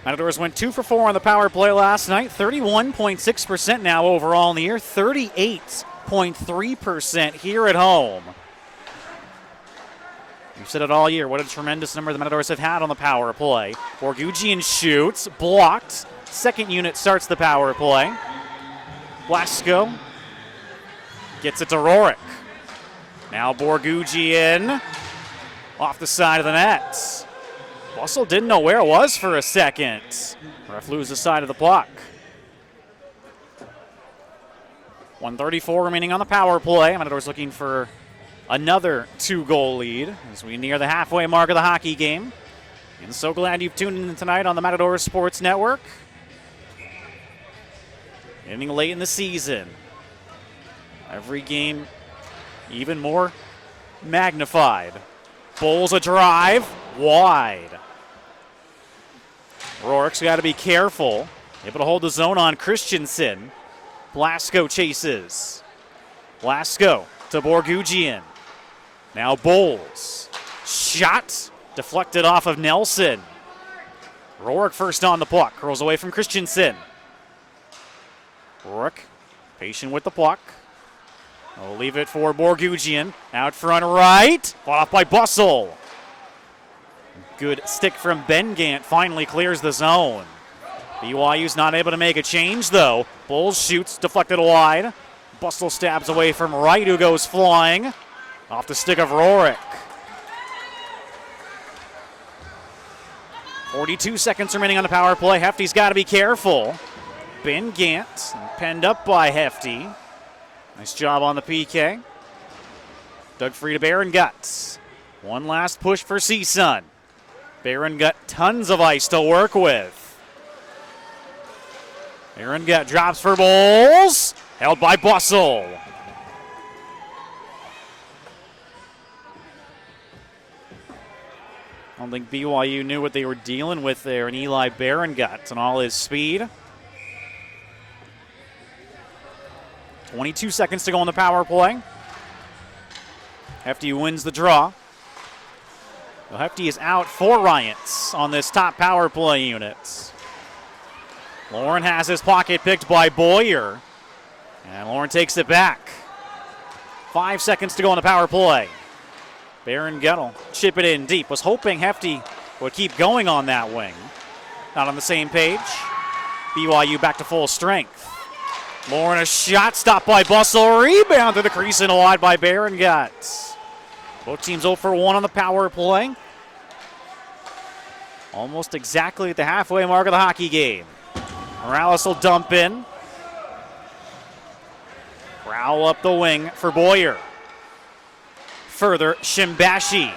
Matadors went 2 for 4 on the power play last night. 31.6% now overall in the year. 38.3% here at home. We've said it all year. What a tremendous number the Matadors have had on the power play. Borgugian shoots, blocked. Second unit starts the power play. Blasco gets it to Rorick. Now Borgugian off the side of the net. Bustle didn't know where it was for a second. Ref loses the side of the puck. 1:34 remaining on the power play. Matadors looking for another 2-goal lead as we near the halfway mark of the hockey game. And so glad you've tuned in tonight on the Matadors Sports Network. Getting late in the season. Every game even more magnified. Bowles a drive, wide. Rorick's got to be careful. Able to hold the zone on Christensen. Blasco chases. Blasco to Borgugian. Now Bowles. Shot. Deflected off of Nelson. Rorick first on the puck. Curls away from Christensen. Rorick patient with the puck. We'll leave it for Borgugian. Out front right. Fought off by Bustle. Good stick from Ben Gant finally clears the zone. BYU's not able to make a change, though. Bulls shoots, deflected wide. Bustle stabs away from Wright, who goes flying. Off the stick of Rorick. 42 seconds remaining on the power play. Hefty's got to be careful. Ben Gant penned up by Hefty. Nice job on the PK. Dug free to Baron Guts. One last push for CSUN. Baron got tons of ice to work with. Baron Gut drops for Bowles. Held by Bustle. I don't think BYU knew what they were dealing with there in Eli Baron-Gut and all his speed. 22 seconds to go on the power play. Hefty wins the draw. Well, Hefty is out 4 Ryants on this top power play unit. Lauren has his pocket picked by Boyer. And Lauren takes it back. 5 seconds to go on the power play. Baron Guttel chip it in deep. Was hoping Hefty would keep going on that wing. Not on the same page. BYU back to full strength. Lauren a shot stopped by Bustle. Rebound to the crease and wide by Baron Gut. Both teams 0 for 1 on the power play. Almost exactly at the halfway mark of the hockey game. Morales will dump in. Prowl up the wing for Boyer. Further, Shimbashi.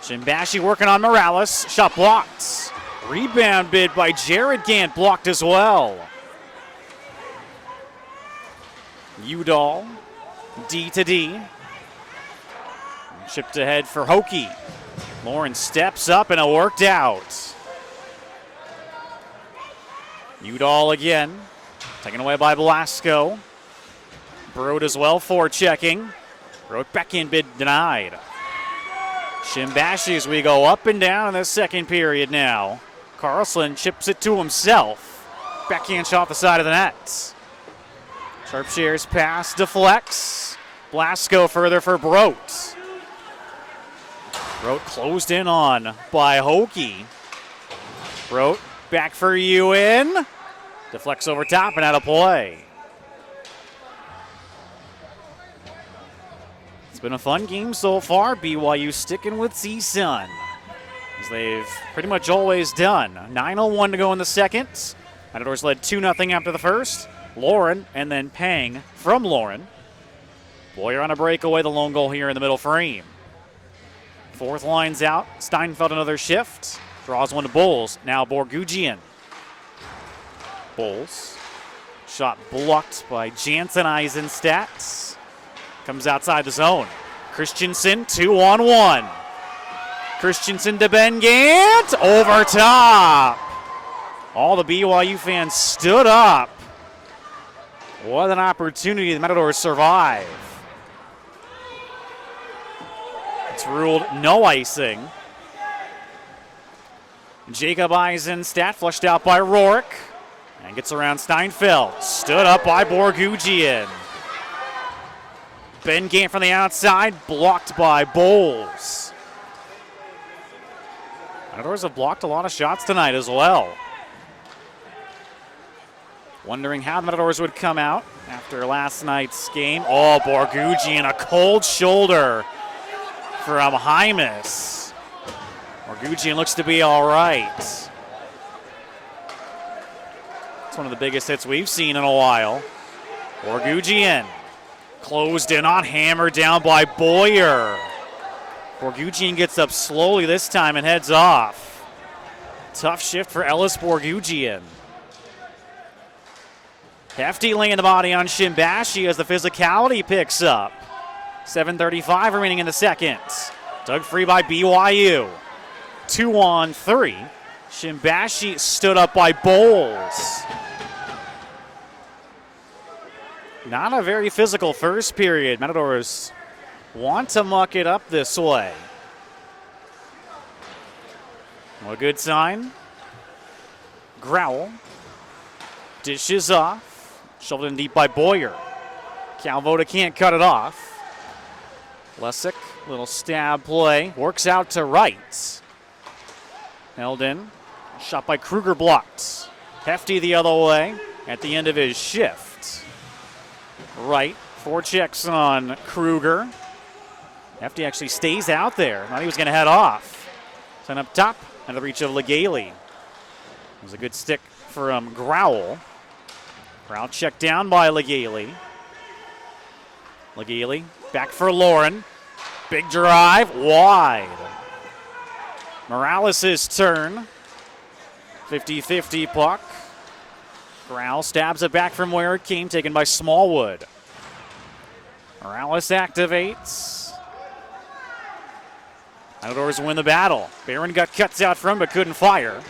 Shimbashi working on Morales. Shot blocked. Rebound bid by Jared Gant, blocked as well. Udall, D to D. Chipped ahead for Hokie. Lauren steps up and it worked out. Udall again. Taken away by Blasco. Brode as well for checking. Brode back in bid denied. Shimbashi as we go up and down in the second period now. Carlson chips it to himself. Backhand shot off the side of the net. Sharpshare's pass deflects. Blasco further for Brote. Brote closed in on by Hokie. Brote back for UN. Deflects over top and out of play. It's been a fun game so far. BYU sticking with CSUN, as they've pretty much always done. 9:01 to go in the second. Matadors led 2-0 after the first. Lauren and then Pang from Lauren. Boyer on a breakaway, the lone goal here in the middle frame. Fourth line's out. Steinfeld another shift. Draws one to Bowles. Now Borgugian. Bowles. Shot blocked by Jansen Eisenstadt. Comes outside the zone. Christensen 2-on-1. Christensen to Ben Gant. Over top. All the BYU fans stood up. What an opportunity. The Matadors survive. It's ruled no icing. Jacob Eisenstadt flushed out by Rourke. And gets around Steinfeld. Stood up by Borgugian. Ben Gant from the outside, blocked by Bowles. Matadors have blocked a lot of shots tonight as well. Wondering how the Matadors would come out after last night's game. Oh, Borgugian, a cold shoulder from Hymas. Borgugian looks to be all right. It's one of the biggest hits we've seen in a while. Borgugian. Closed in on, hammered down by Boyer. Borgugian gets up slowly this time and heads off. Tough shift for Ellis Borgugian. Hefty laying the body on Shimbashi as the physicality picks up. 7:35 remaining in the second. Dug free by BYU. 2-on-3. Shimbashi stood up by Bowles. Not a very physical first period. Matadors want to muck it up this way. Well, a good sign. Growl. Dishes off. Shoveled in deep by Boyer. Calvoda can't cut it off. Lesick, little stab play. Works out to right. Held in. Shot by Kruger blocked. Hefty the other way at the end of his shift. Right. 4 checks on Kruger. Hefty actually stays out there. Thought he was going to head off. Sent up top and the reach of Legale. It was a good stick from Growl. Growl checked down by Legale. Legale back for Lauren. Big drive, wide. Morales' turn. 50-50 puck. Growl stabs it back from where it came, taken by Smallwood. Morales activates. Matadors win the battle. Barron got cuts out front but couldn't fire.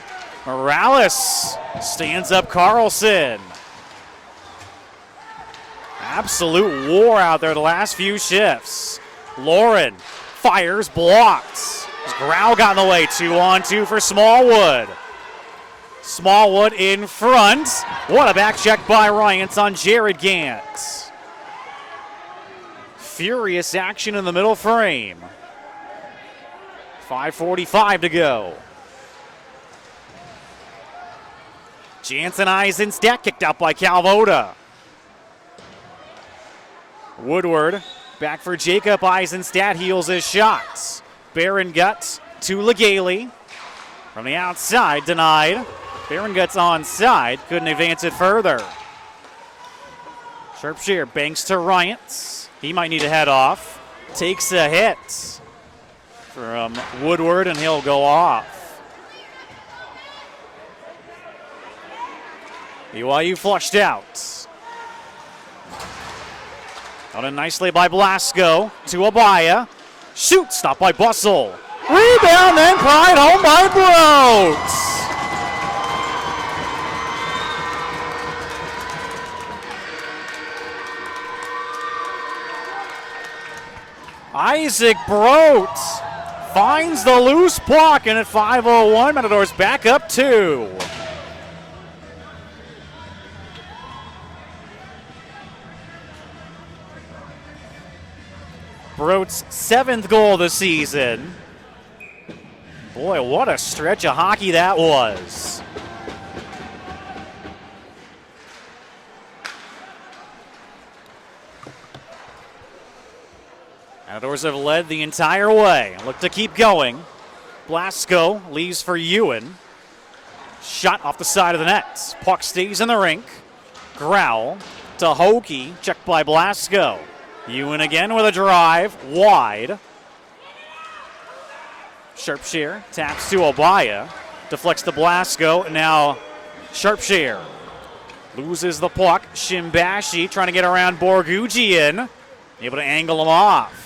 Morales stands up Carlson. Absolute war out there the last few shifts. Lauren fires, blocked. Growl got in the way. 2-on-2 for Smallwood. Smallwood in front. What a back check by Ryans on Jared Gant. Furious action in the middle frame. 5:45 to go. Jansen Eisenstadt kicked out by Calvoda. Woodward back for Jacob Eisenstadt, heals his shots. Barron Guts to Legale. From the outside, denied. Barron Guts onside, couldn't advance it further. Sharpshire banks to Ryants. He might need to head off. Takes a hit from Woodward and he'll go off. BYU flushed out. Out in nicely by Blasco to Abaya. Shoot, stopped by Bustle. Rebound, then pried home by Broats. Isaac Broat finds the loose puck, and at 5:01, Matadors back up 2. Broat's 7th goal of the season. Boy, what a stretch of hockey that was. Matadors have led the entire way. Look to keep going. Blasco leaves for Ewan. Shot off the side of the net. Puck stays in the rink. Growl to Hokie. Checked by Blasco. Ewan again with a drive. Wide. Sharpshire taps to Abaya. Deflects to Blasco. Now Sharpshire loses the puck. Shimbashi trying to get around Borgugian. Able to angle him off.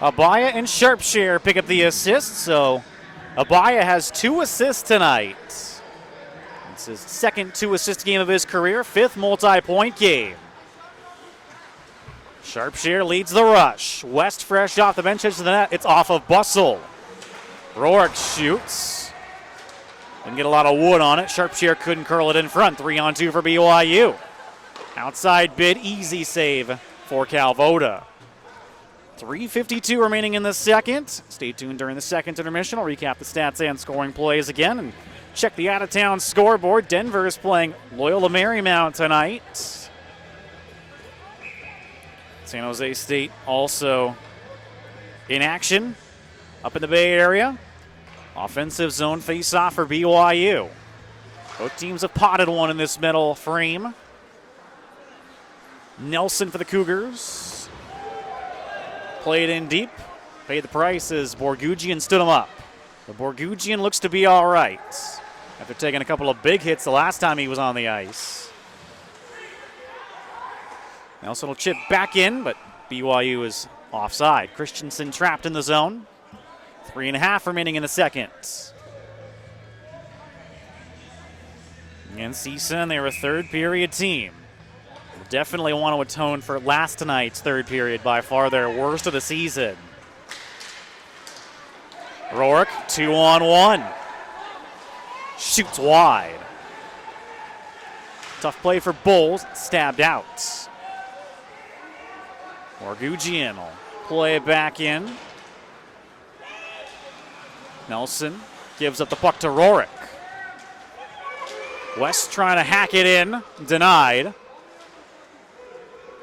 Abaya and Sharpshire pick up the assist, so Abaya has 2 assists tonight. It's his second 2-assist game of his career, 5th multi-point game. Sharpshire leads the rush. West fresh off the bench edge to the net. It's off of Bustle. Rourke shoots. Didn't get a lot of wood on it. Sharpshire couldn't curl it in front. 3-on-2 for BYU. Outside bid, easy save for Calvoda. 3:52 remaining in the second. Stay tuned during the second intermission. I'll recap the stats and scoring plays again and check the out-of-town scoreboard. Denver is playing Loyola Marymount tonight. San Jose State also in action up in the Bay Area. Offensive zone face-off for BYU. Both teams have potted one in this middle frame. Nelson for the Cougars. Played in deep. Paid the price as Borgugian stood him up. But Borgugian looks to be all right after taking a couple of big hits the last time he was on the ice. Nelson will chip back in, but BYU is offside. Christensen trapped in the zone. 3.5 remaining in the second. And CSUN, they were a third-period team. Definitely want to atone for last night's third period, by far their worst of the season. Rourke, 2-on-1. Shoots wide. Tough play for Bowles, stabbed out. Borgugian will play it back in. Nelson gives up the puck to Rorick. West trying to hack it in, denied.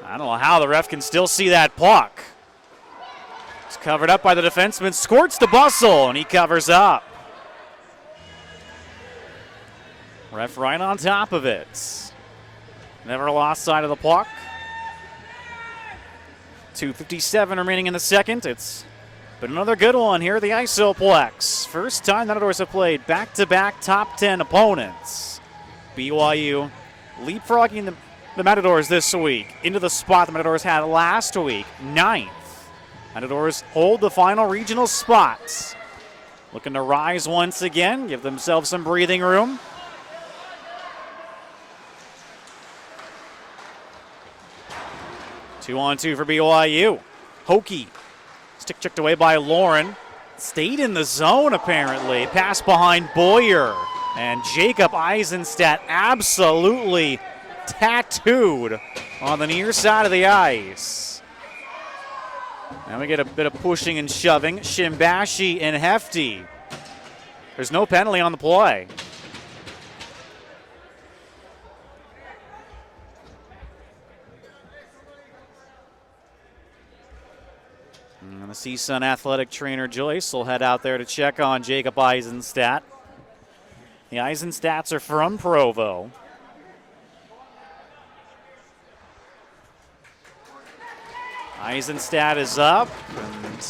I don't know how the ref can still see that puck. It's covered up by the defenseman, squirts to Bustle, and he covers up. Ref right on top of it. Never lost sight of the puck. 2:57 remaining in the second. It's been another good one here at the Isoplex. First time the Matadors have played back-to-back top 10 opponents. BYU leapfrogging the Matadors this week into the spot the Matadors had last week, 9th. Matadors hold the final regional spots. Looking to rise once again, give themselves some breathing room. Two-on-two for BYU. Hokie, stick checked away by Lauren. Stayed in the zone, apparently. Pass behind Boyer. And Jacob Eisenstadt absolutely tattooed on the near side of the ice. Now we get a bit of pushing and shoving. Shimbashi and Hefty. There's no penalty on the play. And the CSUN athletic trainer Joyce will head out there to check on Jacob Eisenstadt. The Eisenstadts are from Provo. Eisenstadt is up and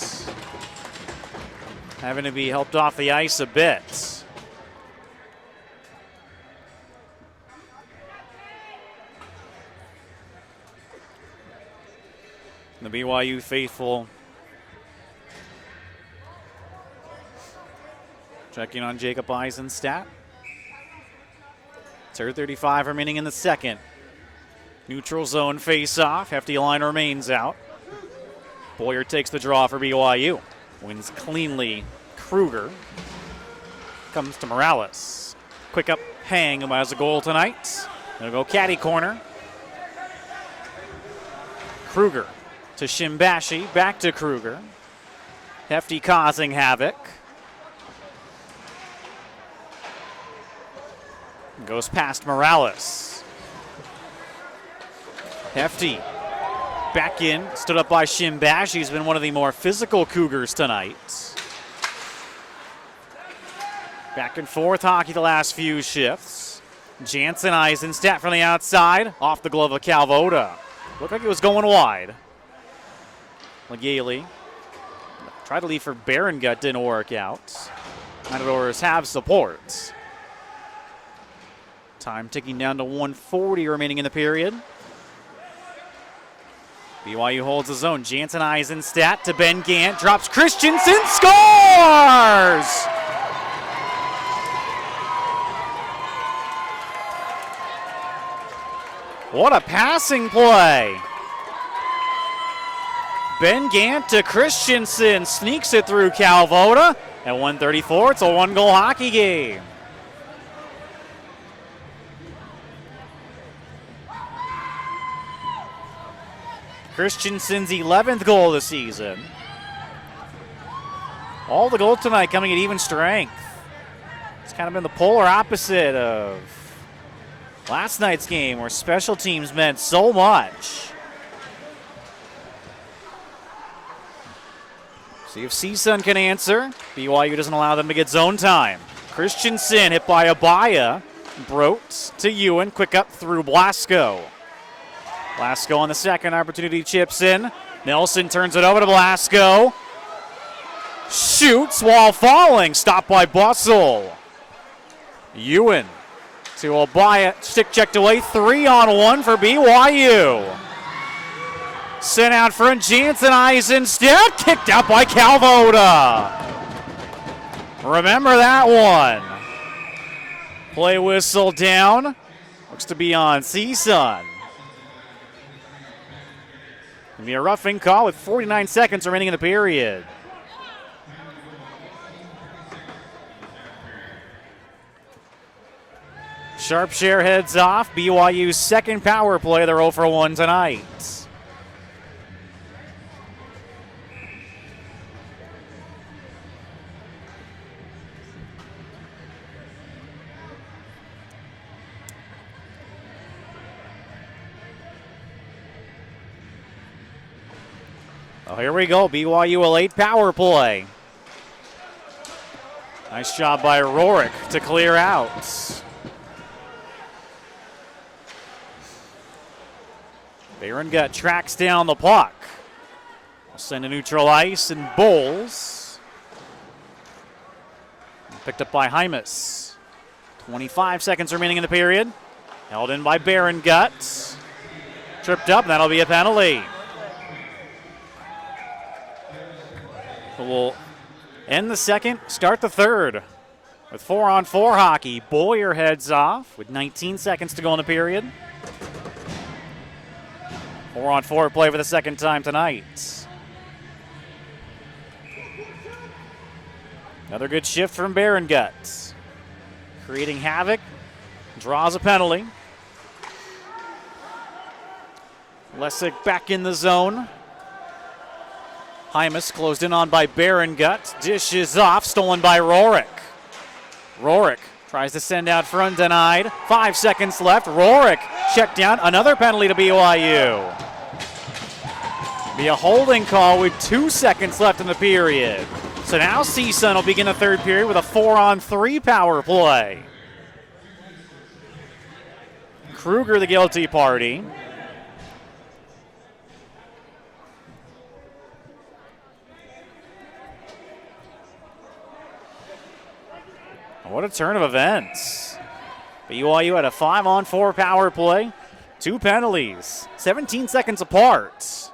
having to be helped off the ice a bit. The BYU faithful checking on Jacob Eisenstadt. 3:35 remaining in the second. Neutral zone face-off. Hefty line remains out. Boyer takes the draw for BYU. Wins cleanly. Kruger comes to Morales. Quick up hang, who has a goal tonight. Gonna go caddy corner. Kruger to Shimbashi. Back to Kruger. Hefty causing havoc. Goes past Morales. Hefty back in, stood up by Shimbashi. He's been one of the more physical Cougars tonight. Back and forth hockey the last few shifts. Jansen Eisenstadt from the outside, off the glove of Calvoda. Looked like it was going wide. Legale tried to leave for Berengut, didn't work out. Matadors have support. Time ticking down to 1:40 remaining in the period. BYU holds the zone. Jansen Eisenstadt to Ben Gant. Drops Christensen. Scores! What a passing play. Ben Gant to Christensen. Sneaks it through Calvoda. At 1:34, it's a one-goal hockey game. Christensen's 11th goal of the season. All the goals tonight coming at even strength. It's kind of been the polar opposite of last night's game where special teams meant so much. See if CSUN can answer. BYU doesn't allow them to get zone time. Christensen hit by Abaya. Brote to Ewan. Quick up through Blasco. Blasco on the second opportunity chips in. Nelson turns it over to Blasco. Shoots while falling. Stopped by Bustle. Ewan to Abaya. Stick checked away. 3-on-1 for BYU. Sent out front. Jansen Eisenstadt. Kicked out by Calvoda. Remember that one. Play whistle down. Looks to be on CSUN. It'll be a roughing call with 49 seconds remaining in the period. Sharpshare heads off. BYU's second power play. They're 0 for 1 tonight. Oh, here we go. BYU a late power play. Nice job by Rorick to clear out. Gut tracks down the puck. We'll send to neutral ice and Bowles. Picked up by Hymas. 25 seconds remaining in the period. Held in by Gut. Tripped up, and that'll be a penalty. We'll end the second, start the third. With 4-on-4 hockey, Boyer heads off with 19 seconds to go in the period. 4-on-4 play for the second time tonight. Another good shift from Gut. Creating havoc, draws a penalty. Lessig back in the zone. Hymas closed in on by Gut. Dishes off, stolen by Rorick. Rorick tries to send out front, denied. 5 seconds left. Rorick checked down. Another penalty to BYU. Be a holding call with 2 seconds left in the period. So now CSUN will begin the third period with a 4-on-3 power play. Kruger the guilty party. What a turn of events. BYU had a 5-on-4 power play. 2 penalties, 17 seconds apart.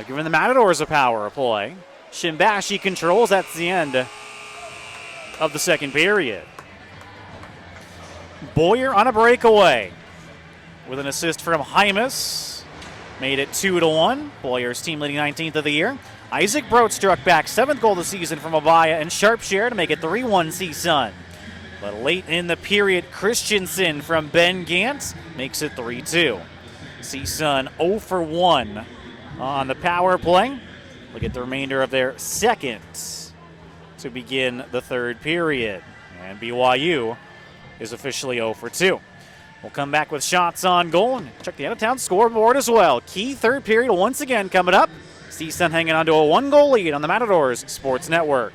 Giving the Matadors a power play. Shimbashi controls. That's the end of the second period. Boyer on a breakaway with an assist from Hymas. Made it 2-1. Boyer's team leading 19th of the year. Isaac Brodt struck back, 7th goal of the season from Avaya and Sharpshare to make it 3-1 CSUN. But late in the period, Christensen from Ben Gantz makes it 3-2. CSUN 0 for 1 on the power play. Look at the remainder of their second to begin the third period. And BYU is officially 0 for 2. We'll come back with shots on goal and check the out-of-town scoreboard as well. Key third period once again coming up. CSUN hanging on to a 1-goal lead on the Matadors Sports Network.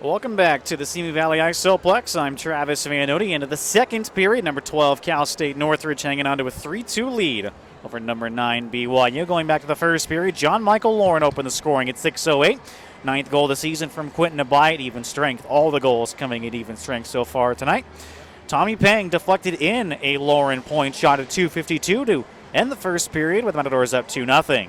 Welcome back to the Simi Valley Isoplex. I'm Travis Vanotti. Into the second period, number 12 Cal State Northridge hanging on to a 3-2 lead over number 9 BYU. Going back to the first period, John Michael Lauren opened the scoring at 6:08. Ninth goal of the season from Quentin Abai at even strength. All the goals coming at even strength so far tonight. Tommy Pang deflected in a Lauren point shot at 2:52 to end the first period with Matadors up 2-0.